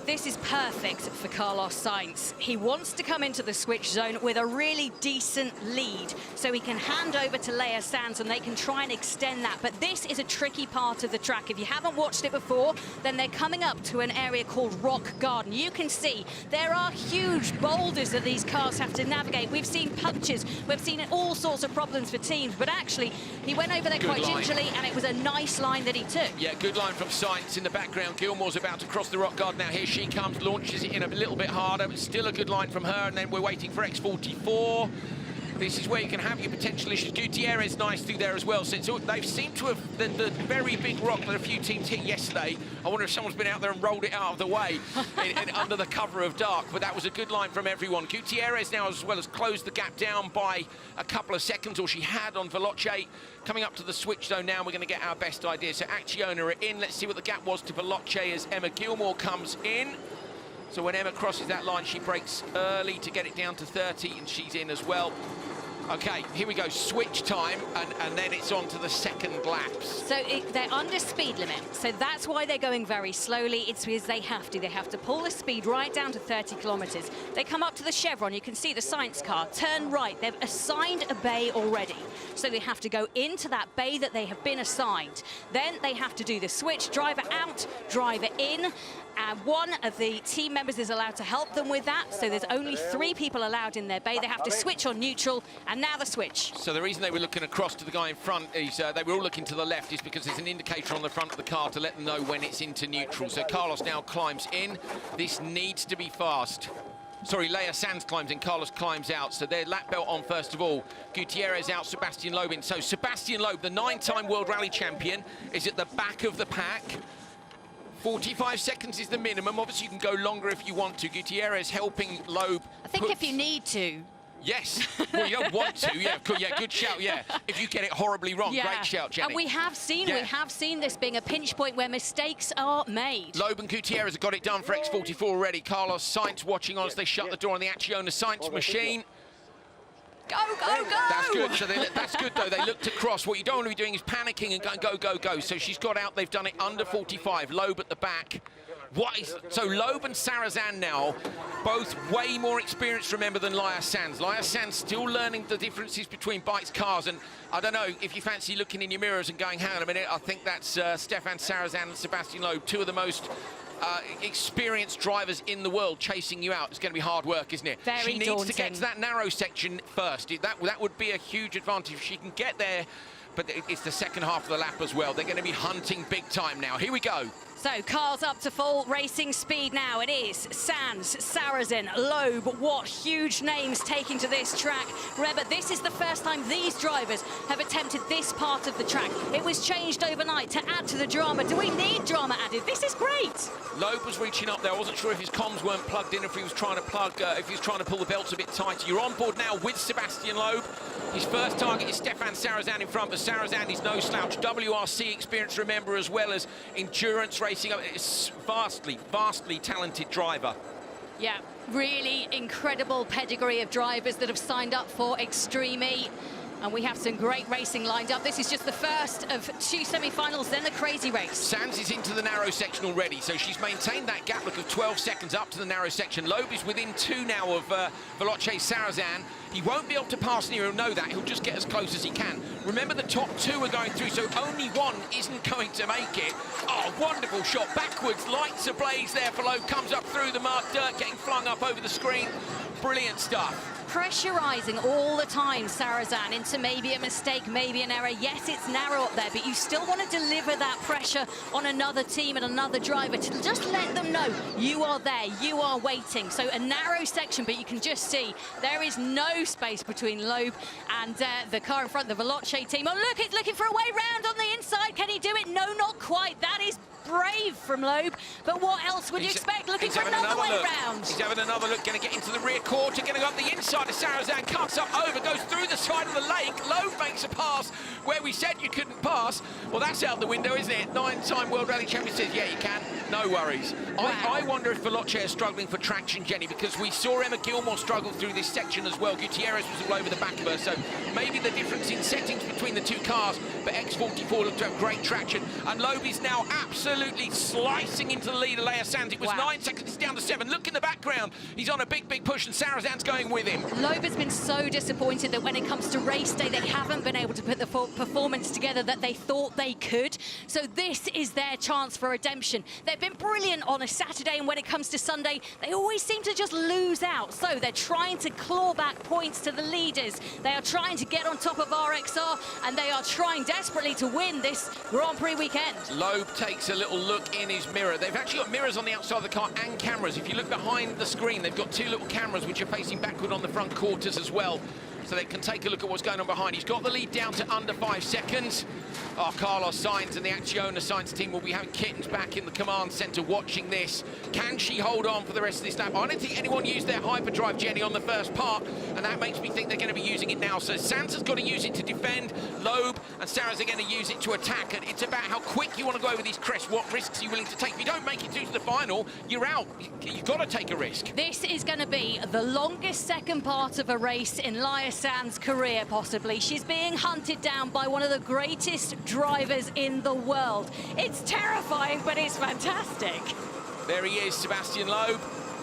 This is perfect for Carlos Sainz. He wants to come into the switch zone with a really decent lead, so he can hand over to Leia Sands and they can try and extend that. But this is a tricky part of the track. If you haven't watched it before, then they're coming up to an area called Rock Garden. You can see there are huge boulders that these cars have to navigate. We've seen punctures, we've seen all sorts of problems for teams, but actually he went over there quite gingerly, and it was a nice line that he took. Yeah, good line from Sainz in the background. Gilmore's about to cross the Rock Garden now. Here she comes, launches it in a little bit harder, but still a good line from her, and then we're waiting for X44. This is where you can have your potential issues. Gutierrez nice through there as well. So they've seemed to have the very big rock that a few teams hit yesterday. I wonder if someone's been out there and rolled it out of the way under the cover of dark, but that was a good line from everyone. Gutierrez now as well has closed the gap down by a couple of seconds, or she had on Veloce. Coming up to the switch zone now, we're going to get our best idea. So Acciona are in. Let's see what the gap was to Veloce as Emma Gilmore comes in. So when Emma crosses that line, she brakes early to get it down to 30, and she's in as well. Okay, here we go, switch time, and then it's on to the second laps. So they're under speed limit, so that's why they're going very slowly. It's because they have to pull the speed right down to 30 kilometers. They come up to the chevron, you can see the Sainz car, turn right. They've assigned a bay already, so they have to go into that bay that they have been assigned. Then they have to do the switch, driver out, driver in. And one of the team members is allowed to help them with that, so there's only 3 people allowed in their bay. They have to switch on neutral, and now the switch. So the reason they were looking across to the guy in front is they were all looking to the left, is because there's an indicator on the front of the car to let them know when it's into neutral. So Carlos now climbs in. This needs to be fast. Sorry, Leia Sands climbs in, Carlos climbs out. So their lap belt on first of all. Gutierrez out, Sebastian Loeb in. So Sebastian Loeb, the 9-time World Rally Champion, is at the back of the pack. 45 seconds is the minimum. Obviously, you can go longer if you want to. Gutierrez helping Loeb. I think if you need to. Yes. Well, you don't want to. Yeah, good shout. Yeah. If you get it horribly wrong, great shout, Jenny. And we have seen this being a pinch point where mistakes are made. Loeb and Gutierrez have got it done for X44 already. Carlos Sainz watching on as they shut the door on the Acciona Sainz machine. Go, go, go! That's good. So that's good, though. They looked across. What you don't want to be doing is panicking and going, go, go, go. So she's got out. They've done it under 45. Loeb at the back. So Loeb and Sarrazin now, both way more experienced, remember, than Laya Sands. Laya Sands still learning the differences between bikes, cars, and I don't know if you fancy looking in your mirrors and going, hang on a minute, I think that's Stefan Sarrazin and Sebastian Loeb, two of the most experienced drivers in the world chasing you out. It's going to be hard work, isn't it? Very She needs daunting. to get to that narrow section first. That would be a huge advantage if she can get there, but it's the second half of the lap as well. They're going to be hunting big time now. Here we go. So cars up to full racing speed now. It is Sands, Sarrazin, Loeb. What huge names taking to this track. Remember, this is the first time these drivers have attempted this part of the track. It was changed overnight to add to the drama. Do we need drama added? This is great. Loeb was reaching up there. I wasn't sure if his comms weren't plugged in, if he was trying to pull the belts a bit tighter. You're on board now with Sebastian Loeb. His first target is Stefan Sarrazin in front, but Sarrazin is no slouch. WRC experience, remember, as well as endurance racing. It's vastly talented driver. Yeah, really incredible pedigree of drivers that have signed up for ExtremeE. And we have some great racing lined up. This is just the first of two semi-finals, then the crazy race. Sands is into the narrow section already, so she's maintained that gap look of 12 seconds up to the narrow section. Loeb is within 2 now of Veloce Sarrazin. He won't be able to pass near, he'll know that. He'll just get as close as he can. Remember, the top 2 are going through, so only one isn't going to make it. Oh, wonderful shot backwards. Lights ablaze there for Loeb. Comes up through the mud, dirt getting flung up over the screen. Brilliant stuff. Pressurising all the time, Sarrazin, into maybe a mistake, maybe an error. Yes, it's narrow up there, but you still want to deliver that pressure on another team and another driver to just let them know you are there, you are waiting. So a narrow section, but you can just see there is no space between Loeb and the car in front, the Veloce team. Oh, look, it's looking for a way round on the inside. Can he do it? No, not quite. That is brave from Loeb, but what else would you expect? Looking for another way round. He's having another look, going to get into the rear quarter, going to go up the inside of Sarrazin, cuts up over, goes through the side of the lake. Loeb makes a pass where we said you couldn't pass. Well, that's out the window, isn't it? 9-time World Rally Champion says, yeah, you can. No worries. Wow. I wonder if Veloce is struggling for traction, Jenny, because we saw Emma Gilmore struggle through this section as well. Gutierrez was all over the back of her, so maybe the difference in settings between the 2 cars, but X44 looked to have great traction, and Loeb is now absolutely slicing into the lead of Laya Sands. It was 9 seconds, it's down to 7. Look in the background. He's on a big push, and Sarrazin's going with him. Loeb has been so disappointed that when it comes to race day, they haven't been able to put the performance together that they thought they could. So this is their chance for redemption. They've been brilliant on a Saturday, and when it comes to Sunday, they always seem to just lose out. So they're trying to claw back points to the leaders. They are trying to get on top of RXR, and they are trying desperately to win this Grand Prix weekend. Loeb takes a little look in his mirror. They've actually got mirrors on the outside of the car and cameras. If you look behind the screen, they've got 2 little cameras which are facing backward on the front quarters as well, so they can take a look at what's going on behind. He's got the lead down to under 5 seconds. Oh, Carlos Sainz and the Acciona Sainz team will be having kittens back in the command centre watching this. Can she hold on for the rest of this lap? I don't think anyone used their hyperdrive, Jenny, on the first part, and that makes me think they're going to be using it now. So Sands has got to use it to defend. Loeb and Sarah's are going to use it to attack, and it's about how quick you want to go over these crests, what risks are you willing to take. If you don't make it through to the final, you're out. You've got to take a risk. This is going to be the longest second part of a race in Laya Sands' career, possibly. She's being hunted down by one of the greatest drivers in the world. It's terrifying, but it's fantastic. There he is, Sebastian Loeb.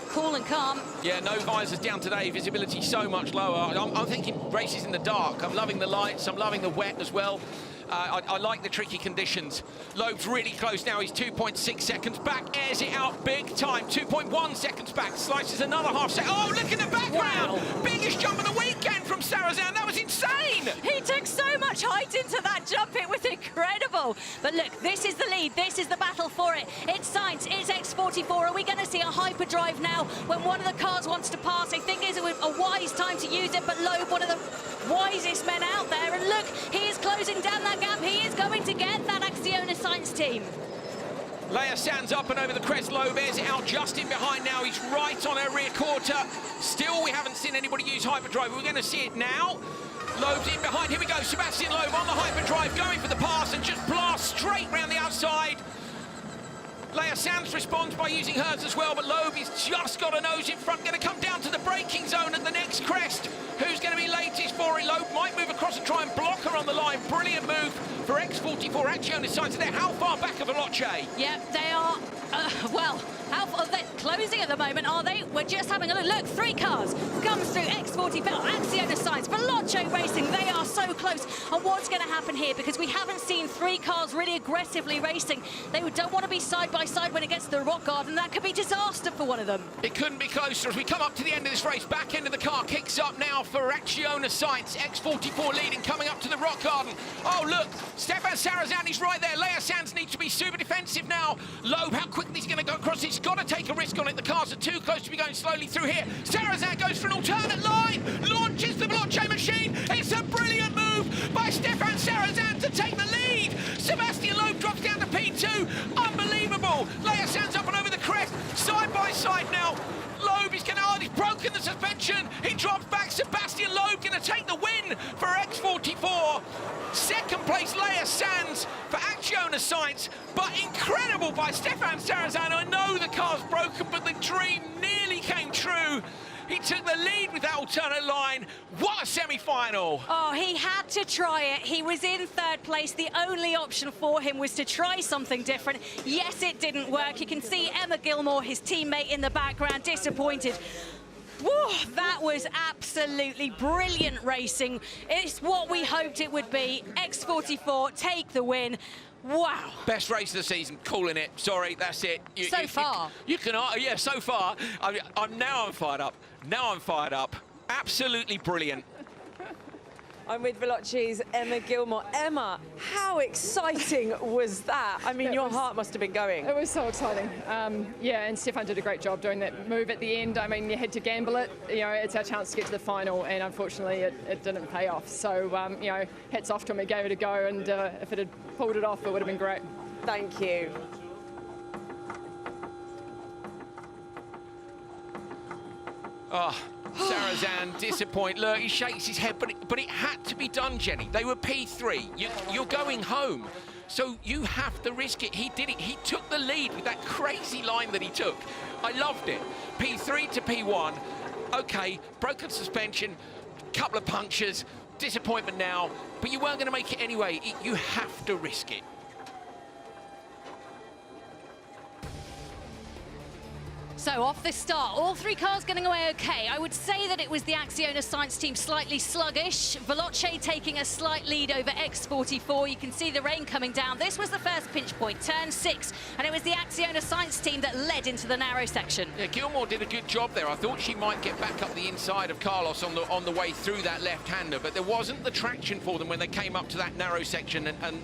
Cool and calm. Yeah, no visors down today, visibility so much lower. I'm thinking races in the dark. I'm loving the lights, I'm loving the wet as well. I like the tricky conditions. Loeb's really close now. He's 2.6 seconds back, airs it out big time. 2.1 seconds back, slices another half second. Oh, look in the background! Wow. Biggest jump of the weekend from Sarrazin. That was insane! He took so much height into that jump. It was incredible. But look, this is the lead. This is the battle for it. It's Sainz, it's X44. Are we going to see a hyperdrive now when one of the cars wants to pass? I think it's a wise time to use it, but Loeb, one of the wisest men out there. And look, he is closing down that gap. He is going to get that Acciona Sainz team. Leia Sands up and over the crest. Lopez out just in behind now. He's right on her rear quarter. Still, we haven't seen anybody use hyperdrive. We're going to see it now. Loeb's in behind. Here we go. Sebastian Loeb on the hyperdrive, going for the pass and just blasts straight round the outside. Leia Sands responds by using hers as well, but Loeb has just got a nose in front. Going to come down to the braking zone at the next crest. Who's going to be latest for it? Loeb might move across and try and block her on the line. Brilliant move for X44. Actually on the side there. How far back of Veloce? Yeah, they are, well, how far they're closing at the moment, are they? We're just having a look. Look, 3 cars comes through X44, Acciona Science, Veloce Racing. They are so close. And what's going to happen here? Because we haven't seen 3 cars really aggressively racing. They don't want to be side by side when it gets to the rock garden. That could be disaster for one of them. It couldn't be closer as we come up to the end of this race. Back end of the car kicks up now for Acciona Science. X44 leading, coming up to the rock garden. Oh, look, Stefan Sarazan is right there. Leia Sands needs to be super defensive now. Loeb, how quickly he's going to go across. He's got to take a risk on it. The cars are too close to be going slowly through here. Sarazan goes for an alternate line, launches the Veloce machine. It's a brilliant move by Stefan Sarazan to take the lead. Sebastian Loeb drops down to P2. Unbelievable. Leia Sands up and over the crest, side by side now. Loeb is going to, he's broken the suspension. He drops back. Sebastian Loeb going to take the win for X44. Second place, Leia Sands for Acciona Science, but incredible by Stefan Sarazan. I know the car's broken, but the dream nearly came true. He took the lead with that alternate line. What a semi-final. Oh, he had to try it. He was in 3rd place. The only option for him was to try something different. Yes, it didn't work. You can see Emma Gilmore, his teammate in the background, disappointed. Whoa, that was absolutely brilliant racing. It's what we hoped it would be. X44 take the win. Wow. Best race of the season, calling it. Sorry, that's it. So far. You can, yeah, so far. I'm fired up. Now I'm fired up. Absolutely brilliant. I'm with Veloce's Emma Gilmore. Emma, how exciting was that? I mean, your heart must have been going. It was so exciting. Yeah, and Stefan did a great job doing that move at the end. I mean, you had to gamble it. You know, it's our chance to get to the final, and unfortunately, it didn't pay off. So, you know, hats off to him. He gave it a go, and if it had pulled it off, it would have been great. Thank you. Oh, Sarazan, disappointed. Look, he shakes his head, but it had to be done, Jenny. They were P3. You're going home, so you have to risk it. He did it. He took the lead with that crazy line that he took. I loved it. P3 to P1. Okay, broken suspension, couple of punctures, disappointment now, but you weren't going to make it anyway. You have to risk it. So off the start, all 3 cars getting away okay. I would say that it was the Acciona Science team slightly sluggish. Veloce taking a slight lead over X44. You can see the rain coming down. This was the first pinch point, turn 6, and it was the Acciona Science team that led into the narrow section. Yeah, Gilmore did a good job there. I thought she might get back up the inside of Carlos on the way through that left-hander, but there wasn't the traction for them when they came up to that narrow section, and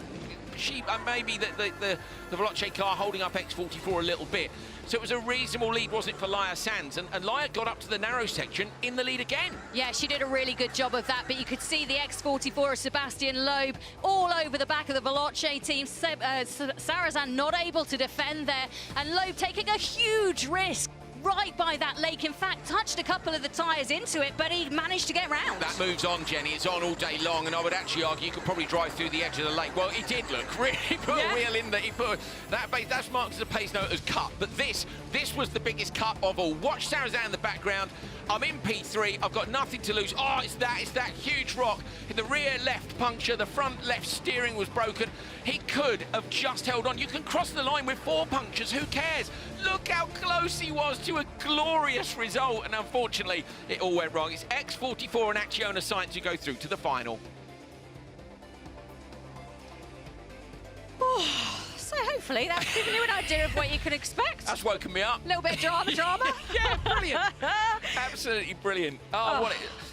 she maybe the Veloce car holding up X44 a little bit. So it was a reasonable lead, wasn't it, for Leia Sands? And Leia got up to the narrow section in the lead again. Yeah, she did a really good job of that, but you could see the X44 of Sebastian Loeb all over the back of the Veloce team. Sarazan not able to defend there, and Loeb taking a huge risk right by that lake. In fact, touched a couple of the tyres into it, but he managed to get round. That moves on, Jenny. It's on all day long, and I would actually argue you could probably drive through the edge of the lake. Well, he did look really put a wheel in there. He put that's marked as a pace note as cut, but this was the biggest cut of all. Watch Sarazan in the background. I'm in P3. I've got nothing to lose. Oh, it's that huge rock in the rear left puncture. The front left steering was broken. He could have just held on. You can cross the line with 4 punctures. Who cares? Look how close he was to a glorious result, and unfortunately, it all went wrong. It's X44 and Acciona Science who go through to the final. So hopefully that's given you an idea of what you can expect. That's woken me up. A little bit of drama. Yeah, brilliant. Absolutely brilliant.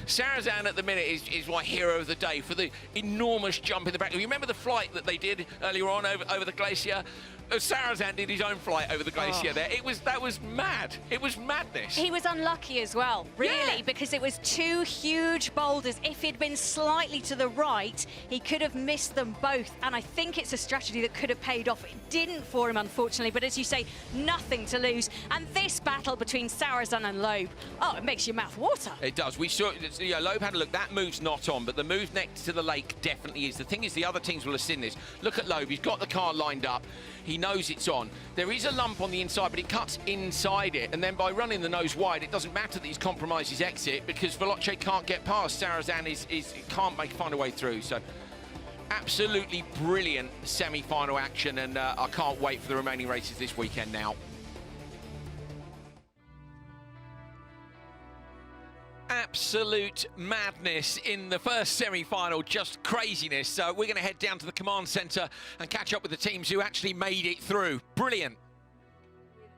Sarazan at the minute is my hero of the day for the enormous jump in the back. You remember the flight that they did earlier on over the glacier? Sarrazin did his own flight over the glacier there. That was mad. It was madness. He was unlucky as well, really, because it was two huge boulders. If he'd been slightly to the right, he could have missed them both. And I think it's a strategy that could have paid off. It didn't for him, unfortunately, but as you say, nothing to lose. And this battle between Sarrazin and Loeb, oh, it makes your mouth water. It does. We saw, Loeb had a look. That move's not on, but the move next to the lake definitely is. The thing is, the other teams will have seen this. Look at Loeb. He's got the car lined up. He knows it's on. There is a lump on the inside, but it cuts inside it. And then by running the nose wide, it doesn't matter that he's compromised his exit because Veloce can't get past. Sarrazin can't find a way through. So absolutely brilliant semi-final action, and I can't wait for the remaining races this weekend now. Absolute madness in the first semi-final, just craziness. So we're going to head down to the command centre and catch up with the teams who actually made it through. Brilliant.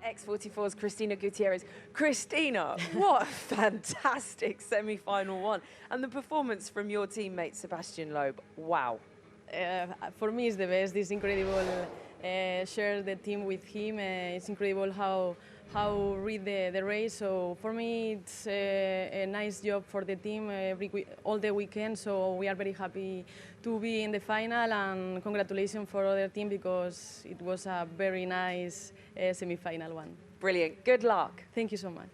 X44's Christina Gutierrez. Christina, what a fantastic semi-final one. And the performance from your teammate Sebastian Loeb, wow. For me, it's the best. It's incredible. Share the team with him. It's incredible how read the race. So for me, it's a nice job for the team all the weekend. So we are very happy to be in the final, and congratulations for other team because it was a very nice semi-final one. Brilliant. Good luck. Thank you so much.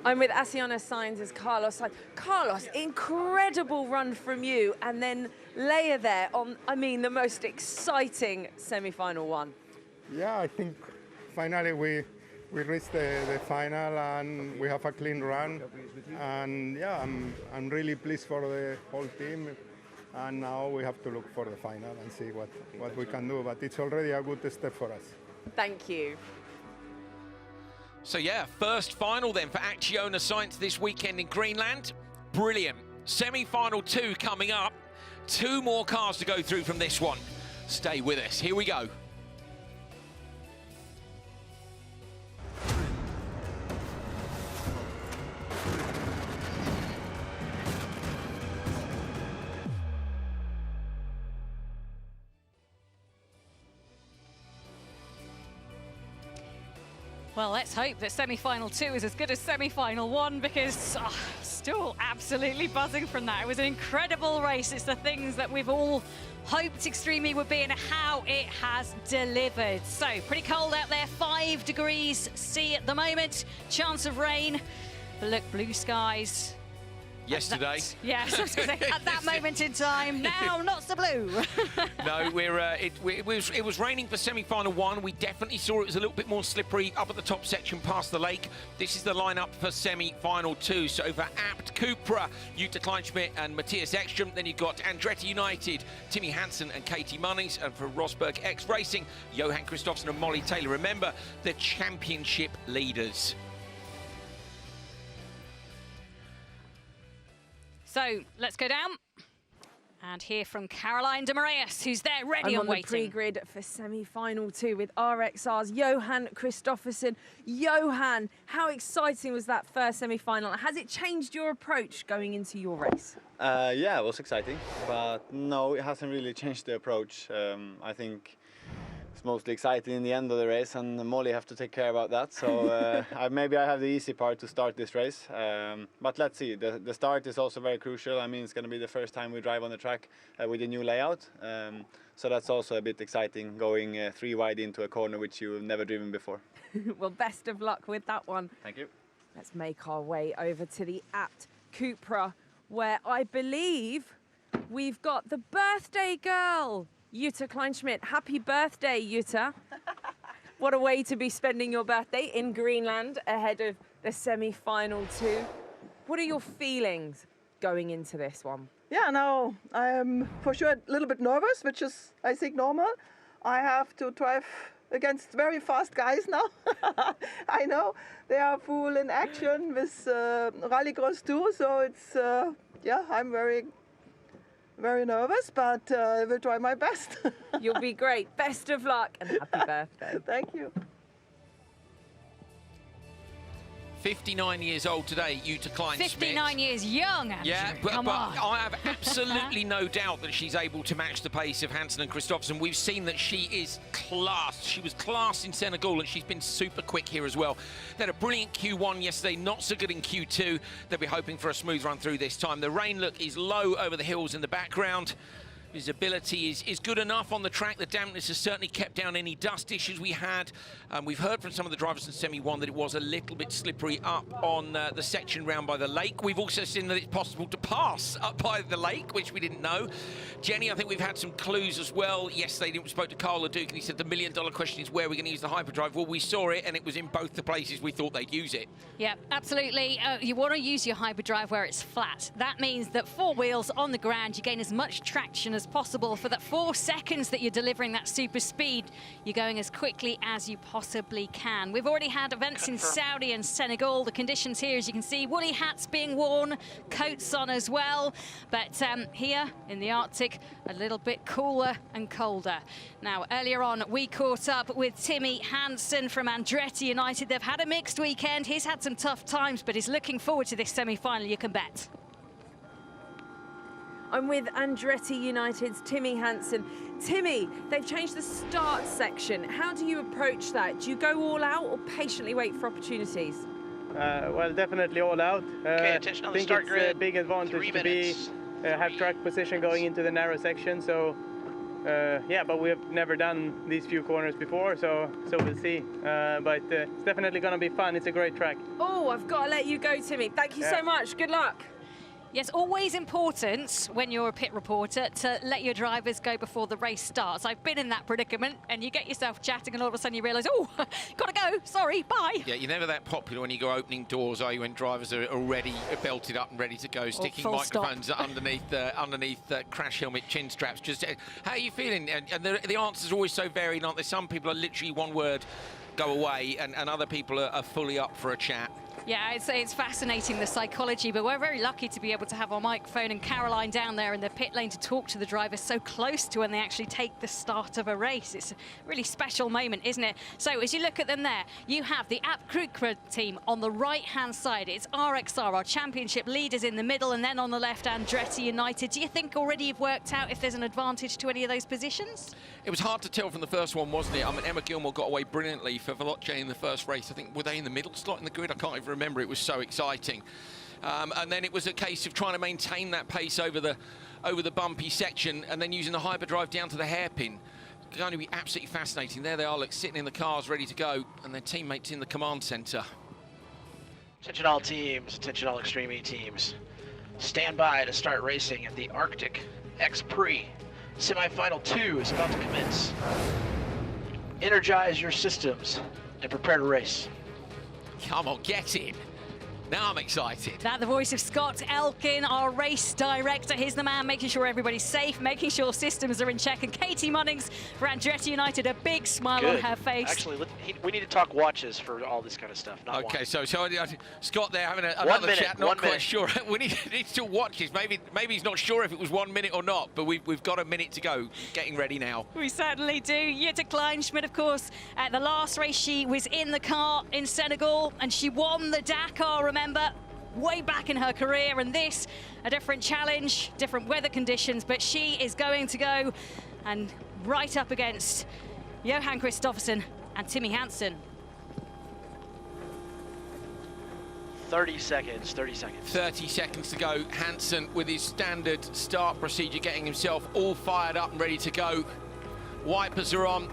I'm with Asiana Sainz' Carlos Sainz. Carlos, incredible run from you, and then Leia there on, I mean, the most exciting semi-final one. Yeah, I think finally we reached the final and we have a clean run, and yeah, I'm really pleased for the whole team, and now we have to look for the final and see what we can do, but it's already a good step for us. Thank you. So yeah, first final then for Asiana Sainz this weekend in Greenland. Brilliant. Semi-final 2 coming up. 2 more cars to go through from this one. Stay with us. Here we go. Well, let's hope that semi-final 2 is as good as semi-final 1 because still absolutely buzzing from that. It was an incredible race. It's the things that we've all hoped ExtremeE would be and how it has delivered. So pretty cold out there, 5 degrees C at the moment, chance of rain, but look, blue skies. Yesterday. Yes, I was going to say, at that moment in time, now not so blue. No, it was raining for semi-final 1. We definitely saw it was a little bit more slippery up at the top section past the lake. This is the lineup for semi-final 2. So for Abt Cupra, Jutta Kleinschmidt and Matthias Ekström. Then you've got Andretti United, Timmy Hansen and Katie Munnings. And for Rosberg X Racing, Johan Kristoffersson and Molly Taylor. Remember, the championship leaders. So let's go down and hear from Caroline de Moraes, who's there ready and waiting. I'm on the pre-grid for semi-final 2 with RXR's Johan Kristoffersson. Johan, how exciting was that first semi-final? Has it changed your approach going into your race? Yeah, it was exciting, but no, it hasn't really changed the approach. I think it's mostly exciting in the end of the race, and Molly have to take care about that. So maybe I have the easy part to start this race. But let's see. The start is also very crucial. I mean, it's going to be the first time we drive on the track with the new layout. So that's also a bit exciting, going 3 wide into a corner which you've never driven before. Well, best of luck with that one. Thank you. Let's make our way over to the Abt Cupra, where I believe we've got the birthday girl, Jutta Kleinschmidt. Happy birthday, Jutta. What a way to be spending your birthday in Greenland ahead of the semi-final 2. What are your feelings going into this one? Yeah, now I'm for sure a little bit nervous, which is, I think, normal. I have to drive against very fast guys now. I know they are full in action with Rallycross too, so it's, yeah, I'm very nervous, but I will try my best. You'll be great. Best of luck and happy birthday. Thank you. 59 years old today, Jutta Klein-Schmidt. 59 years young, Andrew. Yeah, but Come on. I have absolutely no doubt that she's able to match the pace of Hansen and Kristoffersen. We've seen that she is class. She was class in Senegal, and she's been super quick here as well. They had a brilliant Q1 yesterday, not so good in Q2. They'll be hoping for a smooth run through this time. The rain look is low over the hills in the background. Visibility is good enough on the track. The dampness has certainly kept down any dust issues we had. We've heard from some of the drivers in Semi-1 that it was a little bit slippery up on the section round by the lake. We've also seen that it's possible to pass up by the lake, which we didn't know. Jenny, I think we've had some clues as well. Yesterday we spoke to Carl Leduc and he said the million-dollar question is where we're going to use the hyperdrive. Well, we saw it and it was in both the places we thought they'd use it. Yeah, absolutely. You want to use your hyperdrive where it's flat. That means that 4 wheels on the ground, you gain as much traction as possible. For that 4 seconds that you're delivering that super speed, you're going as quickly as you possibly can. We've already had events in Saudi and Senegal. The conditions here, as you can see, woolly hats being worn, coats on as well. But here in the Arctic, a little bit cooler and colder. Now, earlier on, we caught up with Timmy Hansen from Andretti United. They've had a mixed weekend. He's had some tough times, but he's looking forward to this semi-final, you can bet. I'm with Andretti United's Timmy Hansen. Timmy, they've changed the start section. How do you approach that? Do you go all out or patiently wait for opportunities? Well, definitely all out. Okay, attention on the start grid. I think it's a big advantage to have track position going into the narrow section. So, yeah, but we have never done these few corners before, so we'll see. But it's definitely going to be fun. It's a great track. Oh, I've got to let you go, Timmy. Thank you so much. Good luck. Yes, always important when you're a pit reporter to let your drivers go before the race starts. I've been in that predicament, and you get yourself chatting, and all of a sudden you realise, oh, gotta go, sorry, bye. Yeah, you're never that popular when you go opening doors, are you, when drivers are already belted up and ready to go, sticking microphones underneath crash helmet chin straps. Just how are you feeling? And the answers are always so varied, aren't they? Some people are literally one word, go away, and other people are fully up for a chat. Yeah, it's fascinating, the psychology, but we're very lucky to be able to have our microphone and Caroline down there in the pit lane to talk to the drivers so close to when they actually take the start of a race. It's a really special moment, isn't it? So as you look at them there, you have the ExtremeE team on the right-hand side. It's RXR, our championship leaders, in the middle, and then on the left, Andretti United. Do you think already you've worked out if there's an advantage to any of those positions? It was hard to tell from the first one, wasn't it? I mean, Emma Gilmore got away brilliantly for Veloce in the first race. I think, were they in the middle slot in the grid? I can't even remember. It was so exciting. And then it was a case of trying to maintain that pace over the bumpy section and then using the hyperdrive down to the hairpin. It's going to be absolutely fascinating. There they are, look, sitting in the cars ready to go, and their teammates in the command center. Attention all teams, attention all ExtremeE teams. Stand by to start racing at the Arctic X-Prix. Semi-final 2 is about to commence. Energize your systems and prepare to race. Come on, get in. Now I'm excited. That the voice of Scott Elkin, our race director. He's the man making sure everybody's safe, making sure systems are in check. And Katie Munnings for Andretti United, a big smile on her face. Actually, we need to talk watches for all this kind of stuff. Not okay, one. so Scott there having another chat. Not quite sure. We need to watches. Maybe he's not sure if it was 1 minute or not, but we've got a minute to go. Getting ready now. We certainly do. Jutta Klein-Schmidt, of course, at the last race she was in the car in Senegal, and she won the Dakar, remember, way back in her career. And this, a different challenge, different weather conditions, but she is going to go and right up against Johan Kristoffersen and Timmy Hansen. 30 seconds, 30 seconds. 30 seconds to go. Hansen with his standard start procedure, getting himself all fired up and ready to go. Wipers are on.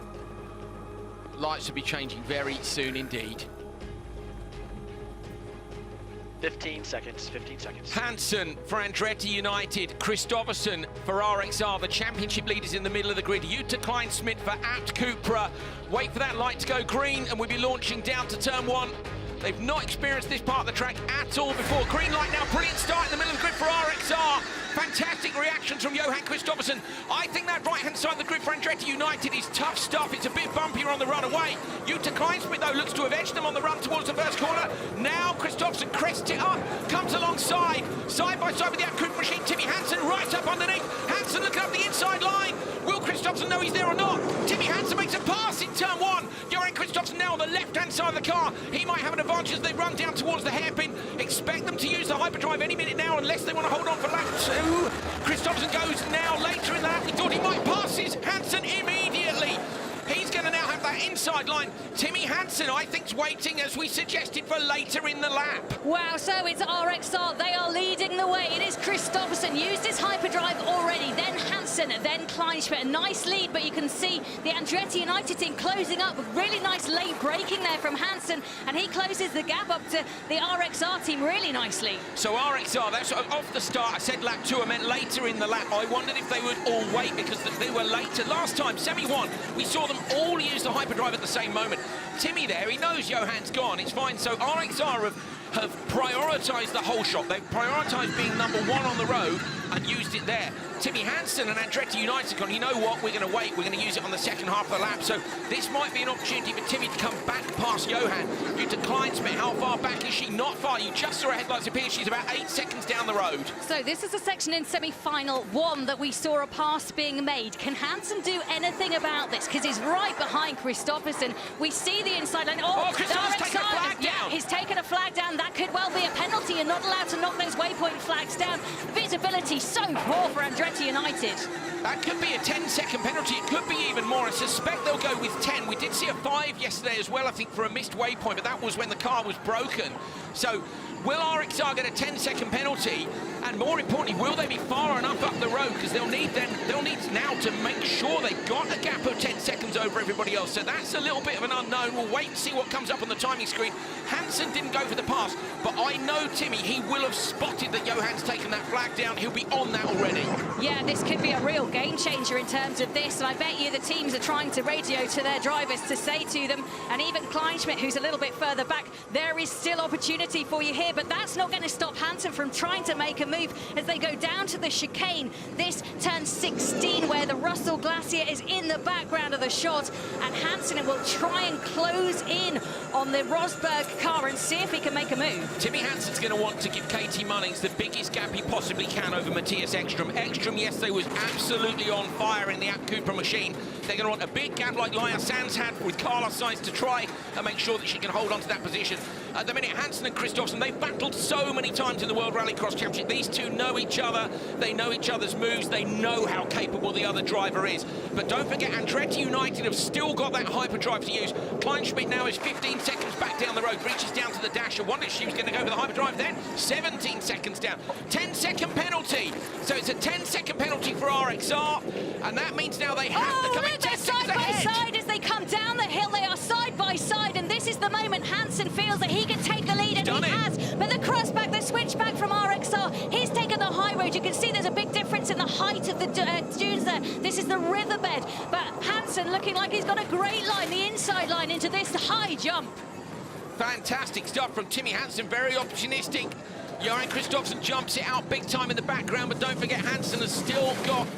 Lights will be changing very soon indeed. 15 seconds, 15 seconds. Hansen for Andretti United, Kristoffersen for RXR, the championship leaders in the middle of the grid. Jutta Klein-Schmidt for Cupra. Wait for that light to go green and we'll be launching down to turn 1. They've not experienced this part of the track at all before. Green light now, brilliant start in the middle of the grid for RXR. Fantastic reactions from Johan Kristoffersen. I think that right-hand side of the grid for Andretti United is tough stuff. It's a bit bumpier on the run away. Jutta Klein-Schmidt, though, looks to have edged them on the run towards the first corner. Now Kristoffersen crests it up, comes alongside, side by side with the Cupra machine. Timmy Hansen right up underneath. Hansen looking up the inside line. Will Kristoffersen know he's there or not? Timmy Hansen makes a pass in turn 1. Johan Kristoffersen now on the left-hand side of the car. He might have an advantage as they run down towards the hairpin. Expect them to use the hyperdrive any minute now, unless they want to hold on for lap 2. Christopherson goes now later in the lap. We thought he might pass his Hansen immediately. He's going to now have that inside line. Timmy Hansen, I think, is waiting, as we suggested, for later in the lap. Wow, so it's RXR. They are leading the way. It is Christopherson. Used his hyperdrive already. Then Hansen, then Kleinschmidt. A nice lead, but you can see the Andretti United team closing up. Really nice late braking there from Hansen, and he closes the gap up to the RXR team really nicely. So RXR, that's off the start. I said lap 2, I meant later in the lap. I wondered if they would all wait because they were later. Last time, semi-1, we saw them all use the hyperdrive at the same moment. Timmy there, he knows Johann's gone, it's fine. So RXR have prioritised the whole shot. They've prioritised being number 1 on the road and used it there. Timmy Hansen and Andretti United gone, you know what, we're going to wait, we're going to use it on the second half of the lap. So this might be an opportunity for Timmy to come back past Johann. Due to Kleinschmidt, how far back is she? Not far. You just saw her headlights appear. She's about 8 seconds down the road. So this is a section in semi-final 1 that we saw a pass being made. Can Hansen do anything about this? Because he's right behind Christopherson. We see the inside line. Oh, Christopherson's taken a flag down. Yeah, he's taken a flag down. That could well be a penalty. You're not allowed to knock those waypoint flags down. Visibility so poor for Andretti United. That could be a 10-second penalty. It could be even more. I suspect they'll go with 10. We did see a 5 yesterday as well, I think, for a missed waypoint, but that was when the car was broken. So will RXR get a 10-second penalty? And more importantly, will they be far enough up the road? Because they'll need now to make sure they've got a gap of 10 seconds over everybody else. So that's a little bit of an unknown. We'll wait and see what comes up on the timing screen. Hansen didn't go for the pass, but I know Timmy, he will have spotted that Johann's taken that flag down. He'll be on that already. Yeah, this could be a real game changer in terms of this, and I bet you the teams are trying to radio to their drivers to say to them, and even Kleinschmidt, who's a little bit further back, there is still opportunity for you here, but that's not going to stop Hansen from trying to make a move as they go down to the chicane. This turn 16, where the Russell Glacier is in the background of the shot, and Hansen will try and close in on the Rosberg car and see if he can make a move. Timmy Hansen's going to want to give Katie Mullings the biggest gap he possibly can over Matthias Ekström. Ekström yesterday was absolutely on fire in the App Cooper machine. They're going to want a big gap like Laia Sanz had with Carlos Sainz to try and make sure that she can hold on to that position. At the minute, Hansen and Christopherson, they've battled so many times in the World Rallycross Championship. These two know each other, they know each other's moves, they know how capable the other driver is. But don't forget, Andretti United have still got that hyperdrive to use. Kleinschmidt now is 15 seconds back down the road, reaches down to the dash. I wonder if she was going to go for the hyperdrive then. 17 seconds down. 10-second penalty. So it's a 10-second penalty for RXR, and that means now they have to come in 10 seconds ahead. Side by side as they come down the hill, they are side by side, and this is the moment Hansen feels that he can take the lead, and he has. But the crossback, the switchback from RXR, he's taken the high road. You can see there's a big difference in the height of the dunes there. This is the riverbed, but Hansen looking like he's got a great line, the inside line into this high jump. Fantastic stuff from Timmy Hansen, very opportunistic. Johan Christopherson jumps it out big time in the background, but don't forget Hansen has still got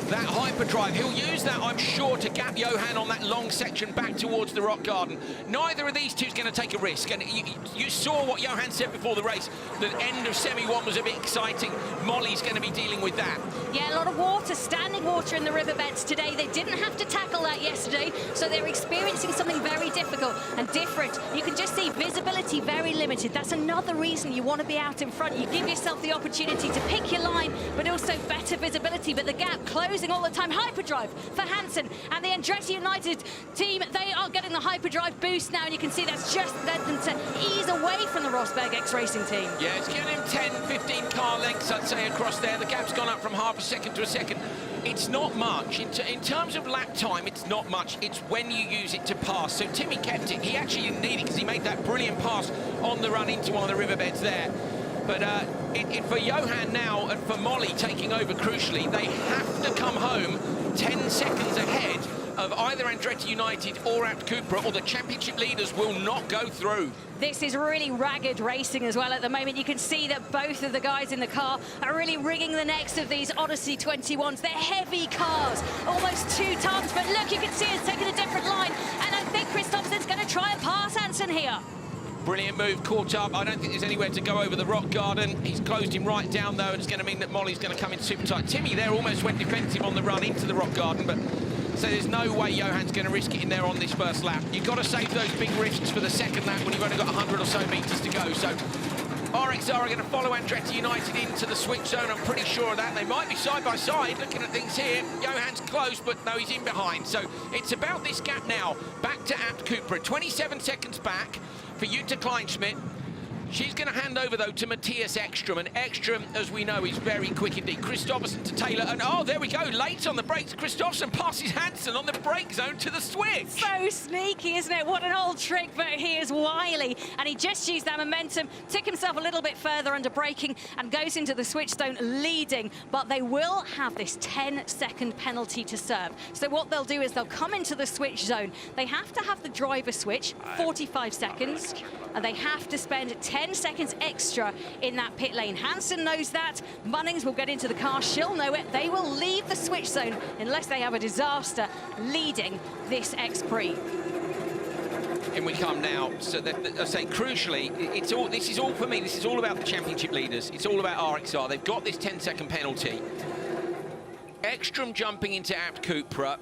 that hyperdrive. He'll use that, I'm sure, to gap Johan on that long section back towards the rock garden. Neither of these two is going to take a risk, and you saw what Johan said before the race. The end of semi-1 was a bit exciting. Molly's going to be dealing with that. Yeah, a lot of water, standing water in the riverbeds today. They didn't have to tackle that yesterday, so they're experiencing something very difficult and different. You can just see visibility very limited. That's another reason you want to be out in front. You give yourself the opportunity to pick your line, but also better visibility. But the gap closing all the time. Hyperdrive for Hansen and the Andretti United team. They are getting the hyperdrive boost now, and you can see that's just led them to ease away from the Rosberg X Racing team. Yeah, it's giving him 10, 15 car lengths, I'd say, across there. The gap's gone up from half a second to a second. It's not much. In terms of lap time, it's not much. It's when you use it to pass. So Timmy kept it. He actually didn't need it because he made that brilliant pass on the run into one of the riverbeds there. But for Johan now and for Molly taking over crucially, they have to come home 10 seconds ahead of either Andretti United or Abt Cupra, or the championship leaders will not go through. This is really ragged racing as well at the moment. You can see that both of the guys in the car are really wringing the necks of these Odyssey 21s. They're heavy cars, almost 2 tons, but look, you can see it's taking a different line, and I think Christopherson's going to try and pass Hansen here. Brilliant move, caught up. I don't think there's anywhere to go over the rock garden. He's closed him right down, though, and it's going to mean that Molly's going to come in super tight. Timmy there almost went defensive on the run into the rock garden, but So there's no way Johann's going to risk it in there on this first lap. You've got to save those big risks for the second lap when you've only got 100 or so metres to go. So RXR are going to follow Andretti United into the switch zone, I'm pretty sure of that. They might be side by side, looking at things here. Johann's close, but no, he's in behind. So it's about this gap now, back to Abt Cupra. 27 seconds back for Jutta Kleinschmidt. She's going to hand over, though, to Matthias Ekström, and Ekström, as we know, is very quick indeed. Kristoffersen to Taylor, and oh, there we go, late on the brakes. Kristoffersen passes Hansen on the brake zone to the switch. So sneaky, isn't it? What an old trick, but he is wily, and he just used that momentum, took himself a little bit further under braking, and goes into the switch zone leading, but they will have this 10-second penalty to serve. So what they'll do is they'll come into the switch zone. They have to have the driver switch, 45 seconds, and they have to spend 10 seconds extra in that pit lane. Hansen knows that. Munnings will get into the car. She'll know it. They will leave the switch zone unless they have a disaster leading this X-Prix. In we come now. So that, I say, crucially, it's all. This is all for me. This is all about the championship leaders. It's all about RXR. They've got this 10-second penalty. Ekström jumping into Abt Cupra.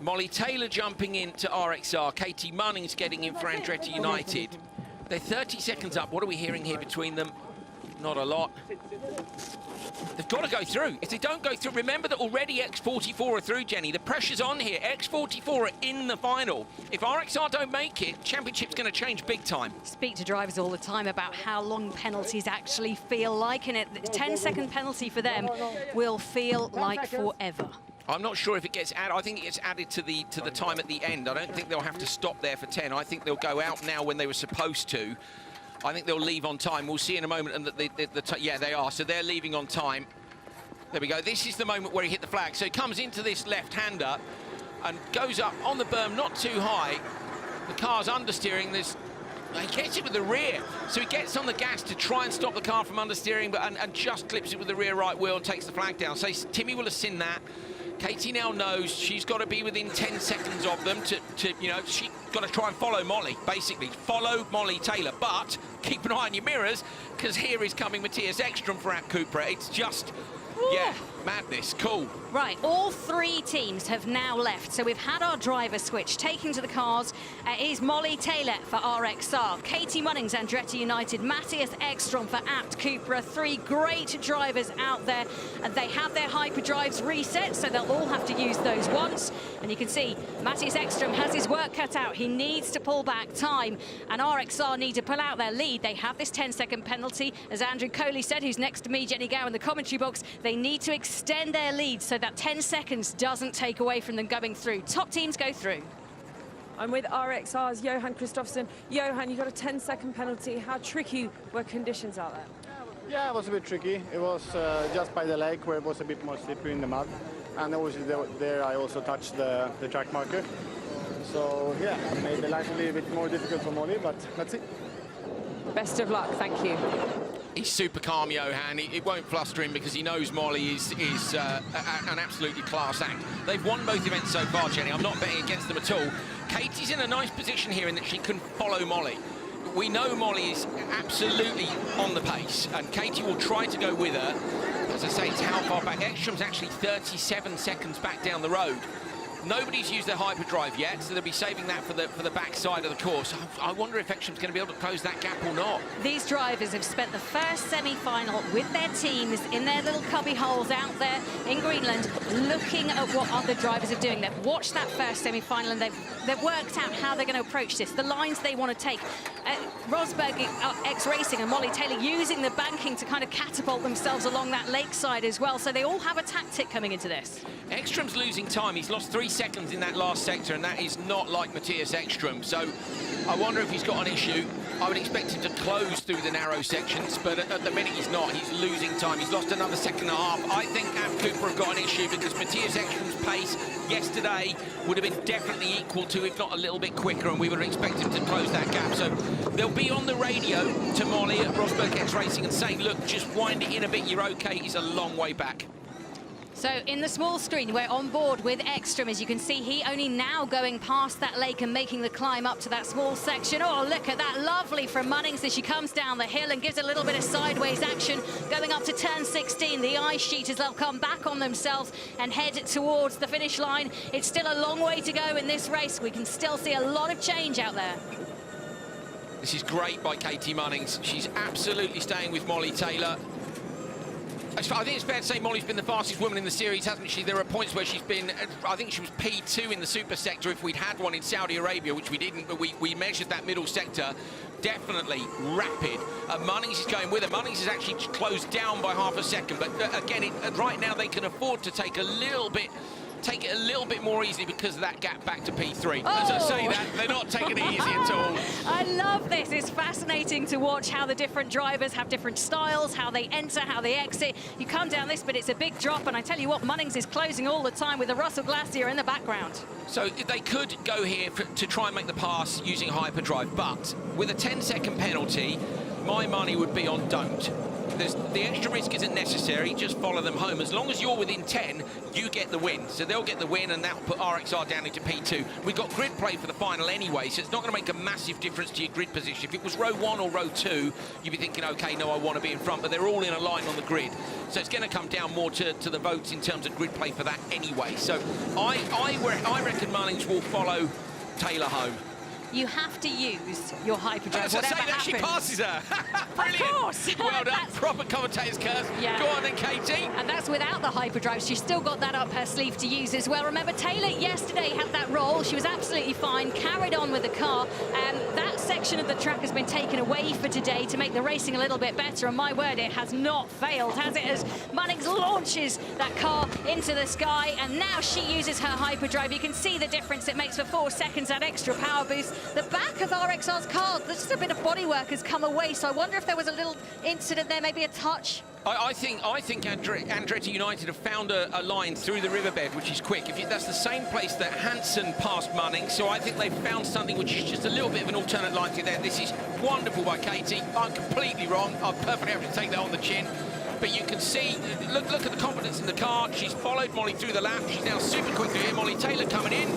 Molly Taylor jumping into RXR. Katie Munnings getting in for Andretti United. They're 30 seconds up. What are we hearing here between them? Not a lot. They've got to go through. If they don't go through, remember that already X44 are through, Jenny. The pressure's on here. X44 are in the final. If RXR don't make it, championship's going to change big time. Speak to drivers all the time about how long penalties actually feel like, and it 10-second penalty for them will feel like forever. I'm not sure if it gets added. I think it gets added to the time at the end. I don't think they'll have to stop there for 10. I think they'll go out now when they were supposed to. I think they'll leave on time. We'll see in a moment. And yeah, they are. So they're leaving on time. There we go. This is the moment where he hit the flag. So he comes into this left-hander and goes up on the berm, not too high. The car's understeering. He gets it with the rear. So he gets on the gas to try and stop the car from understeering, but and just clips it with the rear right wheel and takes the flag down. So Timmy will have seen that. Katie now knows she's got to be within 10 seconds of them to you know, she's got to try and follow Molly, basically. Follow Molly Taylor, but keep an eye on your mirrors, because here is coming Matthias Ekström for Abt Cupra. It's just, yeah, madness. Cool. Right, all three teams have now left, so we've had our driver switch. Taking to the cars is Molly Taylor for RXR, Katie Munnings, Andretti United, Matthias Ekström for Abt Cupra. Three great drivers out there, and they have their hyperdrives reset, so they'll all have to use those once. And you can see Matthias Ekström has his work cut out. He needs to pull back time, and RXR need to pull out their lead. They have this 10-second penalty. As Andrew Coley said, who's next to me, Jenny Gow, in the commentary box, they need to extend their lead so that 10 seconds doesn't take away from them going through. Top teams go through. I'm with RXR's Johan Kristoffersen. Johan, you got a 10-second penalty. How tricky were conditions out there? Yeah, it was a bit tricky. It was just by the lake where it was a bit more slippery in the mud. And obviously there I also touched the track marker. So yeah, made the life a little bit more difficult for Molly, but that's it. Best of luck, thank you. He's super calm, Johan. It won't fluster him because he knows Molly is an absolutely class act. They've won both events so far, Jenny. I'm not betting against them at all. Katie's in a nice position here in that she can follow Molly. We know Molly is absolutely on the pace, and Katie will try to go with her. As I say, it's how far back. Ekström's actually 37 seconds back down the road. Nobody's used their hyperdrive yet, so they'll be saving that for the back side of the course. I wonder if Ekström's going to be able to close that gap or not. These drivers have spent the first semi-final with their teams in their little cubby holes out there in Greenland, looking at what other drivers are doing. They've watched that first semi-final and they've worked out how they're going to approach this, the lines they want to take. Rosberg, X-Racing, and Molly Taylor using the banking to kind of catapult themselves along that lakeside as well. So they all have a tactic coming into this. Ekström's losing time. He's lost 3 seconds in that last sector, and that is not like Matthias Ekström. So I wonder if he's got an issue. I would expect him to close through the narrow sections, but at the minute he's not. He's losing time. He's lost another second and a half. I think Abt Cupra have got an issue because Matthias Ekström's pace yesterday would have been definitely equal to, if not a little bit quicker, and we would expect him to close that gap. So they'll be on the radio to Molly at Rosberg X Racing and saying, look, just wind it in a bit, you're okay. He's a long way back. So in the small screen, we're on board with Ekström. As you can see, he only now going past that lake and making the climb up to that small section. Oh, look at that, lovely from Munnings as she comes down the hill and gives a little bit of sideways action. Going up to turn 16, the ice sheet as they'll come back on themselves and head towards the finish line. It's still a long way to go in this race. We can still see a lot of change out there. This is great by Katie Munnings. She's absolutely staying with Molly Taylor. I think it's fair to say Molly's been the fastest woman in the series, hasn't she? There are points where she's been, I think she was P2 in the super sector if we'd had one in Saudi Arabia, which we didn't, but we measured that middle sector. Definitely rapid. Munnings is going with her. Munnings is actually closed down by half a second, but again, right now they can afford to take it a little bit more easily because of that gap back to P3. Oh. As I say that, they're not taking it easy at all. I love this. It's fascinating to watch how the different drivers have different styles, how they enter, how they exit. You come down this, but it's a big drop, and I tell you what, Munnings is closing all the time with the Russell Glacier in the background. So they could go here to try and make the pass using hyperdrive, but with a 10-second penalty, my money would be on don't. The extra risk isn't necessary, just follow them home. As long as you're within 10, you get the win. So they'll get the win, and that'll put RXR down into P2. We've got grid play for the final anyway, so it's not going to make a massive difference to your grid position. If it was row 1 or row 2, you'd be thinking, OK, no, I want to be in front, but they're all in a line on the grid. So it's going to come down more to the votes in terms of grid play for that anyway. So I reckon Munnings will follow Taylor home. You have to use your hyperdrive, As I whatever say that, happens. she passes her. Brilliant. Of course. Well done. Proper commentator's curse. Yeah. Go on then, Katie. And that's without the hyperdrive. She's still got that up her sleeve to use as well. Remember, Taylor yesterday had that roll. She was absolutely fine, carried on with the car. And that section of the track has been taken away for today to make the racing a little bit better. And my word, it has not failed, has it? As Munnings launches that car into the sky. And now she uses her hyperdrive. You can see the difference it makes for 4 seconds, that extra power boost. The back of RXR's car, there's just a bit of bodywork has come away, so I wonder if there was a little incident there, maybe a touch. I think Andretti United have found a line through the riverbed, which is quick. That's the same place that Hansen passed Munnings, so I think they've found something which is just a little bit of an alternate line through there. This is wonderful by Katie. I'm completely wrong. I'm perfectly happy to take that on the chin. But you can see, look at the confidence in the car. She's followed Molly through the lap. She's now super quick through here. Molly Taylor coming in.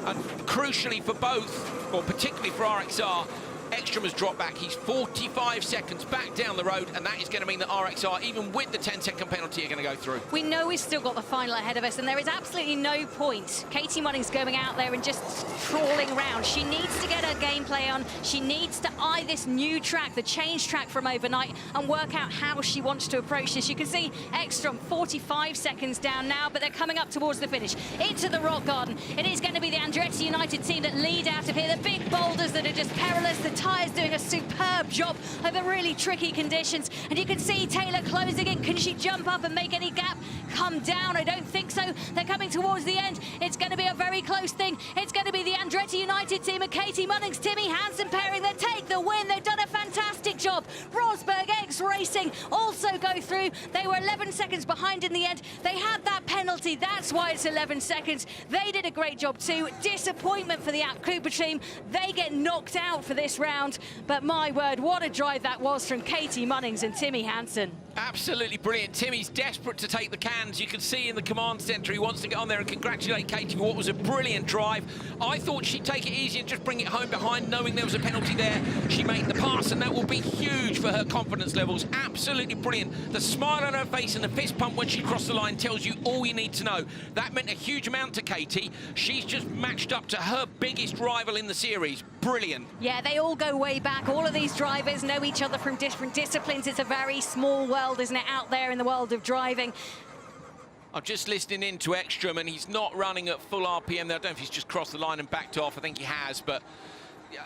And crucially for both, or particularly for RXR, Ekström has dropped back. He's 45 seconds back down the road, and that is going to mean that RXR, even with the 10-second penalty, are going to go through. We know we've still got the final ahead of us, and there is absolutely no point Katie Munnings going out there and just trawling around. She needs to get her gameplay on. She needs to eye this new track, the change track from overnight, and work out how she wants to approach this. You can see Ekström 45 seconds down now, but they're coming up towards the finish. Into the rock garden. It is going to be the Andretti United team that lead out of here. The big boulders that are just perilous. The tyres doing a superb job over really tricky conditions. And you can see Taylor closing in. Can she jump up and make any gap? Come down? I don't think so. They're coming towards the end. It's going to be a very close thing. It's going to be the Andretti United team and Katie Munnings, Timmy Hansen pairing that take the win. They've done a fantastic job. Rosberg X Racing also go through. They were 11 seconds behind in the end. They had that penalty. That's why it's 11 seconds. They did a great job too. Disappointment for the App Cooper team. They get knocked out for this round. But my word, what a drive that was from Katie Munnings and Timmy Hansen. Absolutely brilliant. Timmy's desperate to take the cans. You can see in the command centre he wants to get on there and congratulate Katie for what was a brilliant drive. I thought she'd take it easy and just bring it home behind, knowing there was a penalty there. She made the pass, and that will be huge for her confidence levels. Absolutely brilliant. The smile on her face and the fist pump when she crossed the line tells you all you need to know. That meant a huge amount to Katie. She's just matched up to her biggest rival in the series. Brilliant. Yeah, they all go way back. All of these drivers know each other from different disciplines. It's a very small world, isn't it, out there in the world of driving. I'm just listening in to Ekström, and he's not running at full RPM there. I don't know if he's just crossed the line and backed off. I think he has, but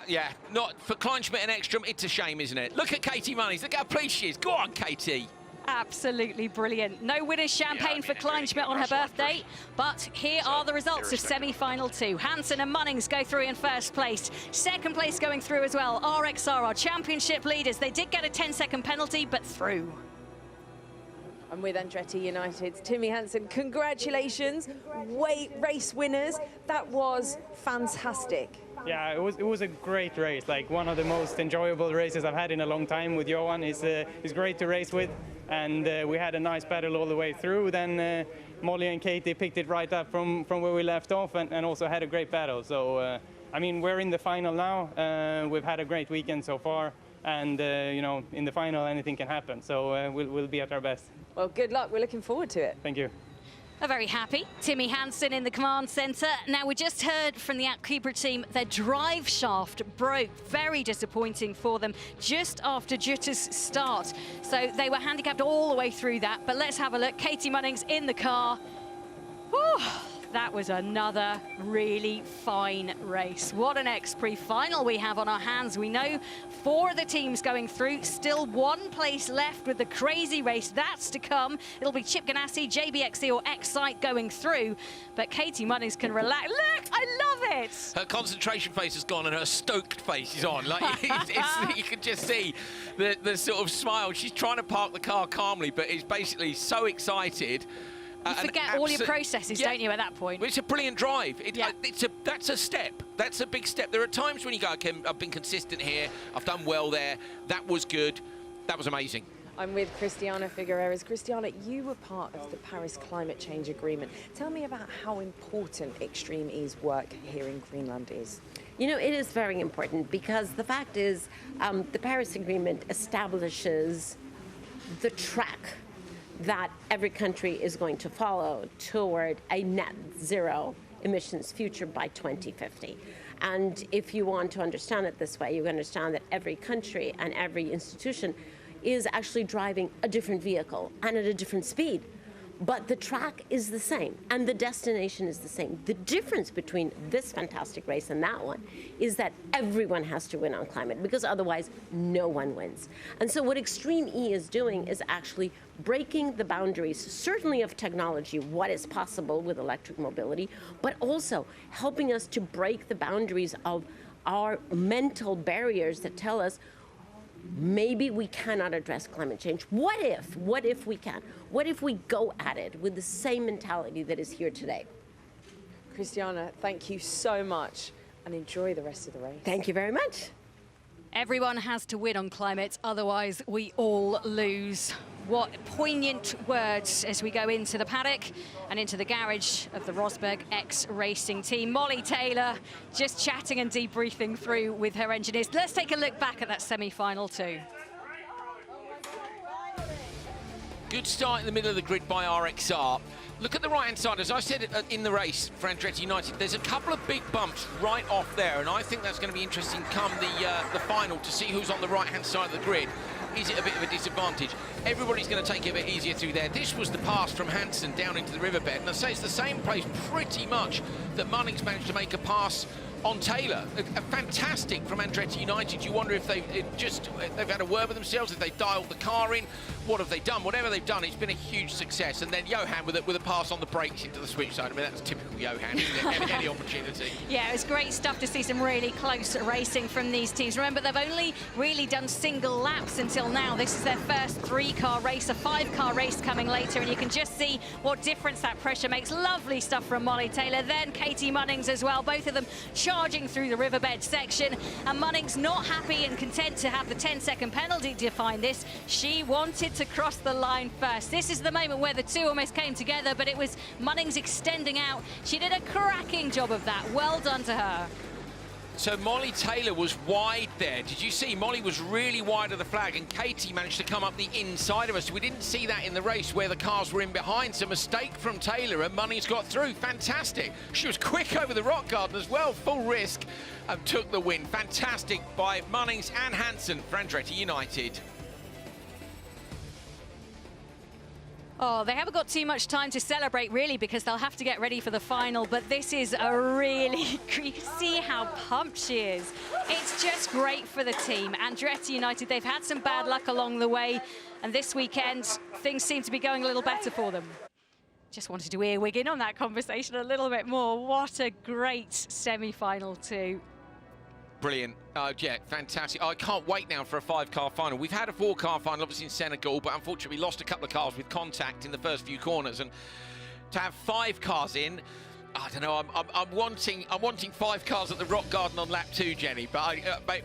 yeah, not for Kleinschmidt and Ekström. It's a shame, isn't it? Look at Katie Munnings. Look how pleased she is. Go on, Katie. Absolutely brilliant. No winner's champagne for Kleinschmidt on her birthday, but here are the results of semi-final 2. Hansen and Munnings go through in first place. Second place going through as well. RXR, our championship leaders. They did get a 10-second penalty, but through. And with Andretti United's Timmy Hansen, congratulations, race winners. That was fantastic. Yeah, it was a great race, like one of the most enjoyable races I've had in a long time with Johan. He's great to race with, and we had a nice battle all the way through. Then Molly and Katie picked it right up from where we left off, and also had a great battle. So, I mean, we're in the final now. We've had a great weekend so far, and you know, in the final anything can happen. So we'll be at our best. Well, good luck. We're looking forward to it. Thank you. A very happy Timmy Hansen in the command centre. Now, we just heard from the X-Prix team, their drive shaft broke. Very disappointing for them just after Jutter's start. So they were handicapped all the way through that. But let's have a look. Katie Munnings in the car. Whew. That was another really fine race. What an X-Prix final we have on our hands. We know 4 of the teams going through, still 1 place left with the crazy race. That's to come. It'll be Chip Ganassi, JBXE or Excite going through, but Katie Munnings can relax. Look, I love it. Her concentration face has gone and her stoked face is on. Like you can just see the sort of smile. She's trying to park the car calmly, but is basically so excited. You forget all your processes, don't you, at that point? It's a brilliant drive. That's a step. That's a big step. There are times when you go, okay, I've been consistent here. I've done well there. That was good. That was amazing. I'm with Christina Gutierrez. Christina, you were part of the Paris Climate Change Agreement. Tell me about how important ExtremeE's work here in Greenland is. You know, it is very important because the fact is the Paris Agreement establishes the track that every country is going to follow toward a net zero emissions future by 2050. And if you want to understand it this way, you understand that every country and every institution is actually driving a different vehicle and at a different speed. But the track is the same and the destination is the same. The difference between this fantastic race and that one is that everyone has to win on climate, because otherwise no one wins. And so what ExtremeE is doing is actually breaking the boundaries, certainly of technology, what is possible with electric mobility, but also helping us to break the boundaries of our mental barriers that tell us maybe we cannot address climate change. What if we can? What if we go at it with the same mentality that is here today? Christina, thank you so much and enjoy the rest of the race. Thank you very much. Everyone has to win on climate, otherwise we all lose. What poignant words as we go into the paddock and into the garage of the Rosberg X Racing team. Molly Taylor just chatting and debriefing through with her engineers. Let's take a look back at that semi-final too. Good start in the middle of the grid by RXR. Look at the right-hand side. As I said in the race for Andretti United, there's a couple of big bumps right off there, and I think that's going to be interesting come the final to see who's on the right-hand side of the grid. Is it a bit of a disadvantage? Everybody's going to take it a bit easier through there. This was the pass from Hansen down into the riverbed, and I say it's the same place pretty much that Munnings managed to make a pass on Taylor. A fantastic from Andretti United. You wonder if they've had a word with themselves, if they've dialed the car in. What have they done? Whatever they've done, it's been a huge success. And then Johan with a pass on the brakes into the switch side. I mean, that's typical Johan, isn't it? Any opportunity. Yeah, it was great stuff to see some really close racing from these teams. Remember, they've only really done single laps until now. This is their first 3-car race, a 5-car race coming later, and you can just see what difference that pressure makes. Lovely stuff from Molly Taylor. Then Katie Munnings as well, both of them charging through the riverbed section, and Munnings not happy and content to have the 10-second penalty to define this. She wanted to cross the line first. This is the moment where the two almost came together, but it was Munnings extending out. She did a cracking job of that. Well done to her. So Molly Taylor was wide there. Did you see? Molly was really wide of the flag, and Katie managed to come up the inside of us. We didn't see that in the race where the cars were in behind. So mistake from Taylor, and Munnings got through. Fantastic. She was quick over the rock garden as well, full risk, and took the win. Fantastic by Munnings and Hansen for Andretti United. Oh, they haven't got too much time to celebrate, really, because they'll have to get ready for the final. But this is a really... You see how pumped she is. It's just great for the team. Andretti United, they've had some bad luck along the way. And this weekend, things seem to be going a little better for them. Just wanted to earwig in on that conversation a little bit more. What a great semi-final, too. Brilliant. Yeah, fantastic. I can't wait now for a 5-car final. We've had a 4-car final, obviously, in Senegal, but unfortunately we lost a couple of cars with contact in the first few corners. And to have 5 cars in, I don't know. I'm wanting 5 cars at the Rock Garden on lap 2, Jenny. But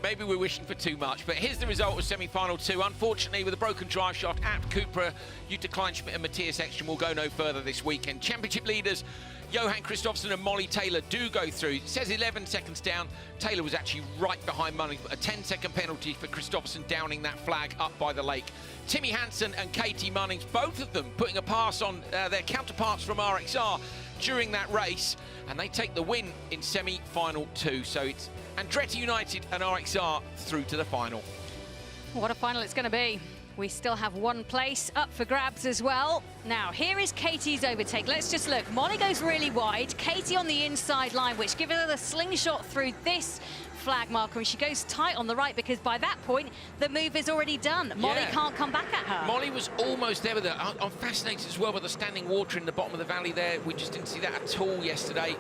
maybe we're wishing for too much. But here's the result of semi-final 2. Unfortunately, with a broken drive shaft, Abt Cupra, Jutta Kleinschmidt, and Matthias Ekstrom will go no further this weekend. Championship leaders Johan Kristoffersson and Molly Taylor do go through. It says 11 seconds down. Taylor was actually right behind Munnings, but a 10-second penalty for Kristoffersson downing that flag up by the lake. Timmy Hansen and Katie Munnings, both of them putting a pass on their counterparts from RXR during that race, and they take the win in semi-final 2. So it's Andretti United and RXR through to the final. What a final it's going to be. We still have one place up for grabs as well. Now, here is Katie's overtake. Let's just look. Molly goes really wide. Katie on the inside line, which gives her the slingshot through this flag marker, and she goes tight on the right because by that point, the move is already done. Molly can't come back at her. Molly was almost there with her. I'm fascinated as well by the standing water in the bottom of the valley there. We just didn't see that at all yesterday.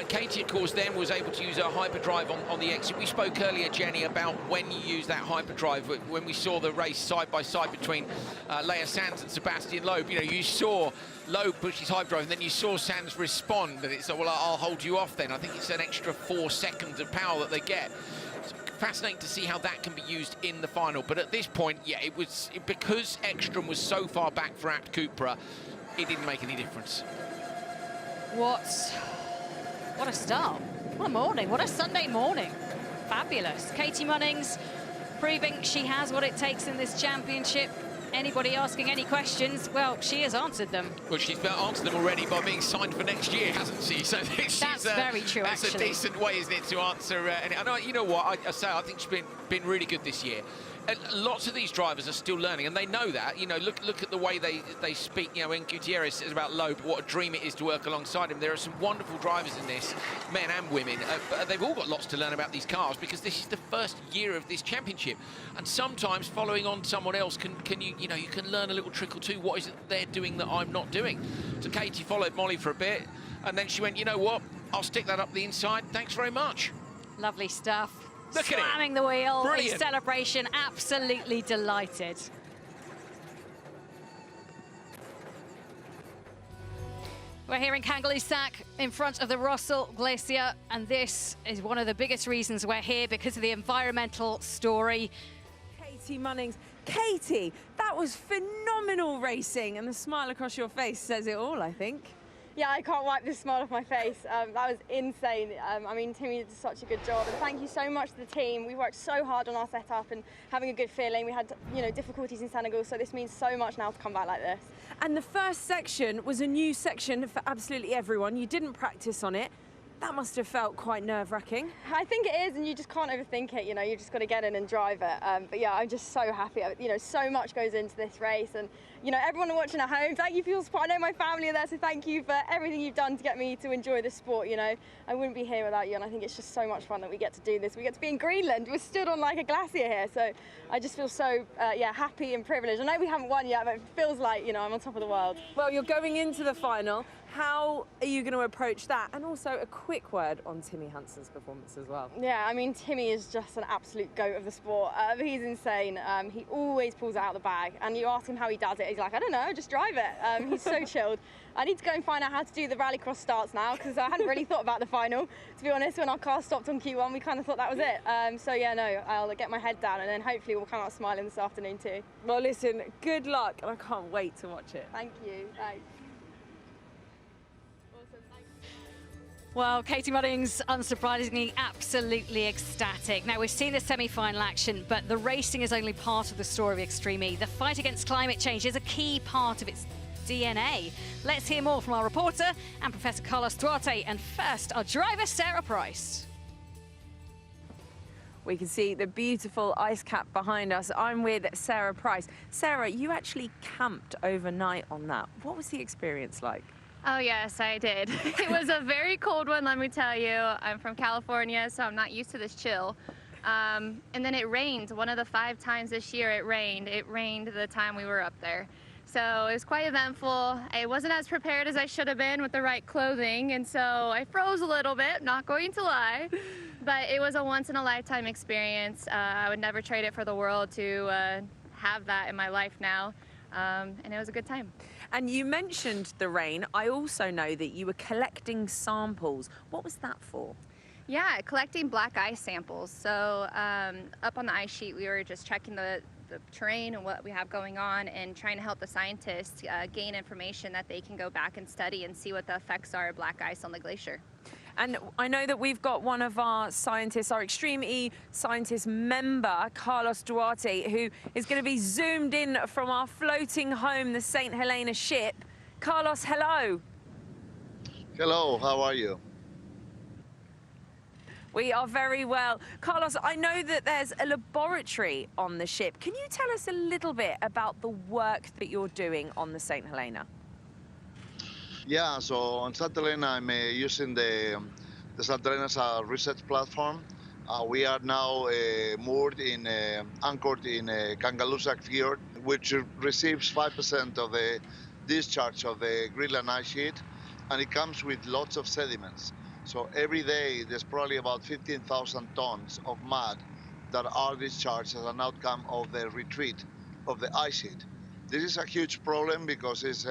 Katie, of course, then was able to use her hyperdrive on the exit. We spoke earlier, Jenny, about when you use that hyperdrive. When we saw the race side by side between Leia Sands and Sebastian Loeb, you know, you saw Loeb push his hyperdrive, and then you saw Sands respond, and it's like, well, I'll hold you off then. I think it's an extra 4 seconds of power that they get. It's fascinating to see how that can be used in the final. But at this point, yeah, it was because Ekstrom was so far back for Abt Cupra, it didn't make any difference. What a start. What a morning. What a Sunday morning. Fabulous. Katie Munnings proving she has what it takes in this championship. Anybody asking any questions, well, she has answered them. Well, she's answered them already by being signed for next year, hasn't she? So that's very true, that's actually. That's a decent way, isn't it, to answer. And you know what? I think she's been really good this year. Lots of these drivers are still learning, and they know that. You know, look at the way they speak. You know, when Gutierrez says about Loeb, what a dream it is to work alongside him. There are some wonderful drivers in this, men and women. But they've all got lots to learn about these cars because this is the first year of this championship. And sometimes following on someone else can you can learn a little trick or two. What is it they're doing that I'm not doing? So Katie followed Molly for a bit, and then she went, you know what? I'll stick that up the inside. Thanks very much. Lovely stuff. Look at it. Slamming the wheel. Brilliant. Celebration. Absolutely delighted. We're here in Kangalusak in front of the Russell Glacier, and this is one of the biggest reasons we're here because of the environmental story. Katie Munnings. Katie, that was phenomenal racing, and the smile across your face says it all, I think. Yeah, I can't wipe this smile off my face. That was insane. I mean, Timmy did such a good job, and thank you so much to the team. We worked so hard on our setup and having a good feeling. We had, difficulties in Senegal, so this means so much now to come back like this. And the first section was a new section for absolutely everyone. You didn't practice on it. That must have felt quite nerve-wracking. I think it is, and you just can't overthink it. You just got to get in and drive it. But yeah, I'm just so happy. So much goes into this race, and everyone watching at home, thank you for your support. I know my family are there, so thank you for everything you've done to get me to enjoy this sport. I wouldn't be here without you, and I think it's just so much fun that we get to do this. We get to be in Greenland. We're stood on like a glacier here, so I just feel so happy and privileged. I know we haven't won yet, but it feels like I'm on top of the world. Well, you're going into the final. How are you going to approach that? And also a quick word on Timmy Hansen's performance as well. Yeah, I mean, Timmy is just an absolute goat of the sport. He's insane. He always pulls it out of the bag, and you ask him how he does it, he's like, I don't know, just drive it. He's so chilled. I need to go and find out how to do the rallycross starts now, because I hadn't really thought about the final. To be honest, when our car stopped on Q1, we kind of thought that was it. So yeah, no, I'll get my head down, and then hopefully we'll come out smiling this afternoon too. Well, listen, good luck, and I can't wait to watch it. Thank you. Thanks. Well, Katie Munnings, unsurprisingly, absolutely ecstatic. Now, we've seen the semi-final action, but the racing is only part of the story of ExtremeE. The fight against climate change is a key part of its DNA. Let's hear more from our reporter and Professor Carlos Duarte. And first, our driver, Sarah Price. We can see the beautiful ice cap behind us. I'm with Sarah Price. Sarah, you actually camped overnight on that. What was the experience like? Oh yes, I did. It was a very cold one, let me tell you. I'm from California, so I'm not used to this chill. And then it rained. One of the 5 times this year it rained. It rained the time we were up there. So it was quite eventful. I wasn't as prepared as I should have been with the right clothing, and so I froze a little bit, not going to lie. But it was a once-in-a-lifetime experience. I would never trade it for the world to have that in my life now. And it was a good time. And you mentioned the rain. I also know that you were collecting samples. What was that for? Yeah, collecting black ice samples. So up on the ice sheet, we were just checking the terrain and what we have going on and trying to help the scientists gain information that they can go back and study and see what the effects are of black ice on the glacier. And I know that we've got one of our scientists, our ExtremeE scientist member, Carlos Duarte, who is going to be zoomed in from our floating home, the St. Helena ship. Carlos, hello. Hello, how are you? We are very well. Carlos, I know that there's a laboratory on the ship. Can you tell us a little bit about the work that you're doing on the St. Helena? Yeah, so on St. Helena, I'm using the St. Helena as a research platform. We are now moored anchored in Kangalusak Fjord, which receives 5% of the discharge of the Greenland ice sheet, and it comes with lots of sediments. So every day there's probably about 15,000 tons of mud that are discharged as an outcome of the retreat of the ice sheet. This is a huge problem because it's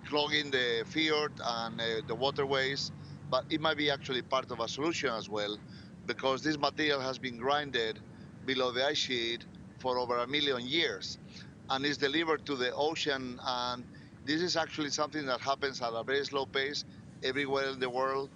clogging the fjord and the waterways, but it might be actually part of a solution as well, because this material has been grinded below the ice sheet for over 1 million years and is delivered to the ocean, and this is actually something that happens at a very slow pace everywhere in the world.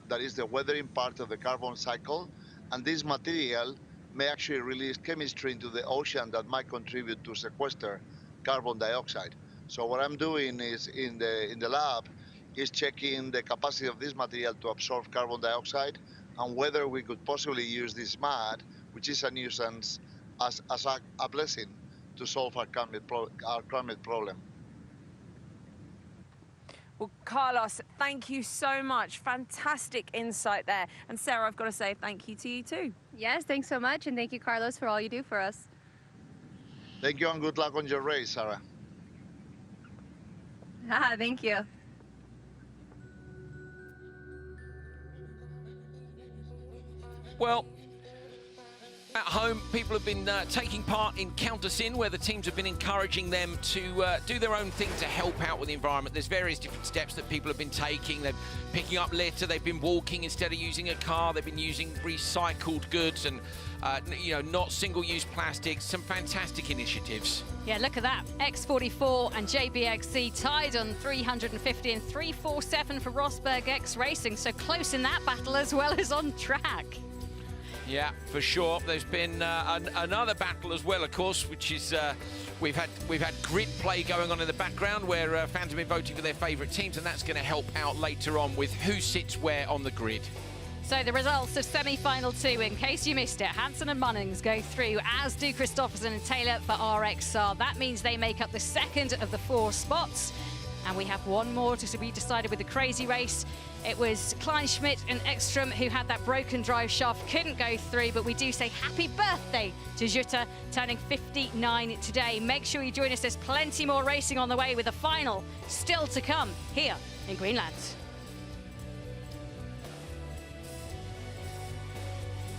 That is the weathering part of the carbon cycle, and this material may actually release chemistry into the ocean that might contribute to sequester carbon dioxide. So what I'm doing is in the lab is checking the capacity of this material to absorb carbon dioxide and whether we could possibly use this mud, which is a nuisance, as a blessing to solve our climate problem. Well, Carlos, thank you so much. Fantastic insight there. And Sarah, I've got to say thank you to you too. Yes, thanks so much, and thank you, Carlos, for all you do for us. Thank you and good luck on your race, Sarah. Thank you. Well, at home, people have been taking part in Count Us In, where the teams have been encouraging them to do their own thing to help out with the environment. There's various different steps that people have been taking. They're picking up litter, they've been walking instead of using a car, they've been using recycled goods and, you know, not single-use plastics. Some fantastic initiatives. Yeah, look at that. X44 and JBXC tied on 350 and 347 for Rosberg X Racing. So close in that battle as well as on track. Yeah, for sure. There's been another battle as well, of course, which is we've had grid play going on in the background where fans have been voting for their favourite teams, and that's going to help out later on with who sits where on the grid. So the results of semi-final 2, in case you missed it, Hansen and Munnings go through, as do Christopherson and Taylor for RXR. That means they make up the second of the 4 spots. And we have one more to be decided with the crazy race. It was Kleinschmidt and Ekstrom who had that broken drive shaft, couldn't go through, but we do say happy birthday to Jutta, turning 59 today. Make sure you join us, there's plenty more racing on the way with the final still to come here in Greenland.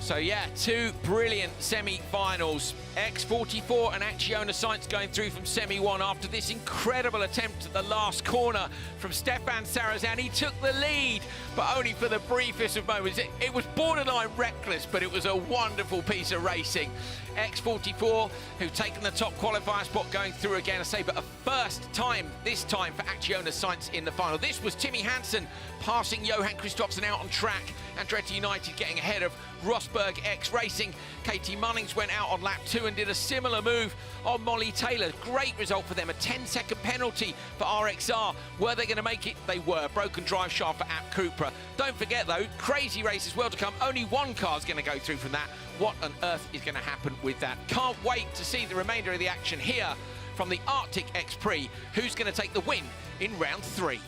So yeah, 2 brilliant semi-finals. X44 and Acciona Sainz going through from semi-1 after this incredible attempt at the last corner from Stefan Sarazan. He took the lead, but only for the briefest of moments. It was borderline reckless, but it was a wonderful piece of racing. X44, who've taken the top qualifier spot going through again, I say, but a first time, this time for Acciona Sainz in the final. This was Timmy Hansen passing Johan Kristoffersen out on track. Andretti United getting ahead of Rosberg X Racing. Katie Munnings went out on lap 2 and did a similar move on Molly Taylor. Great result for them, a 10-second penalty for RXR. Were they going to make it? They were. Broken drive shaft for App Cupra. Don't forget though, crazy race as well to come. Only one car's going to go through from that. What on earth is going to happen with that? Can't wait to see the remainder of the action here from the Arctic X-Prix. Who's going to take the win in round 3?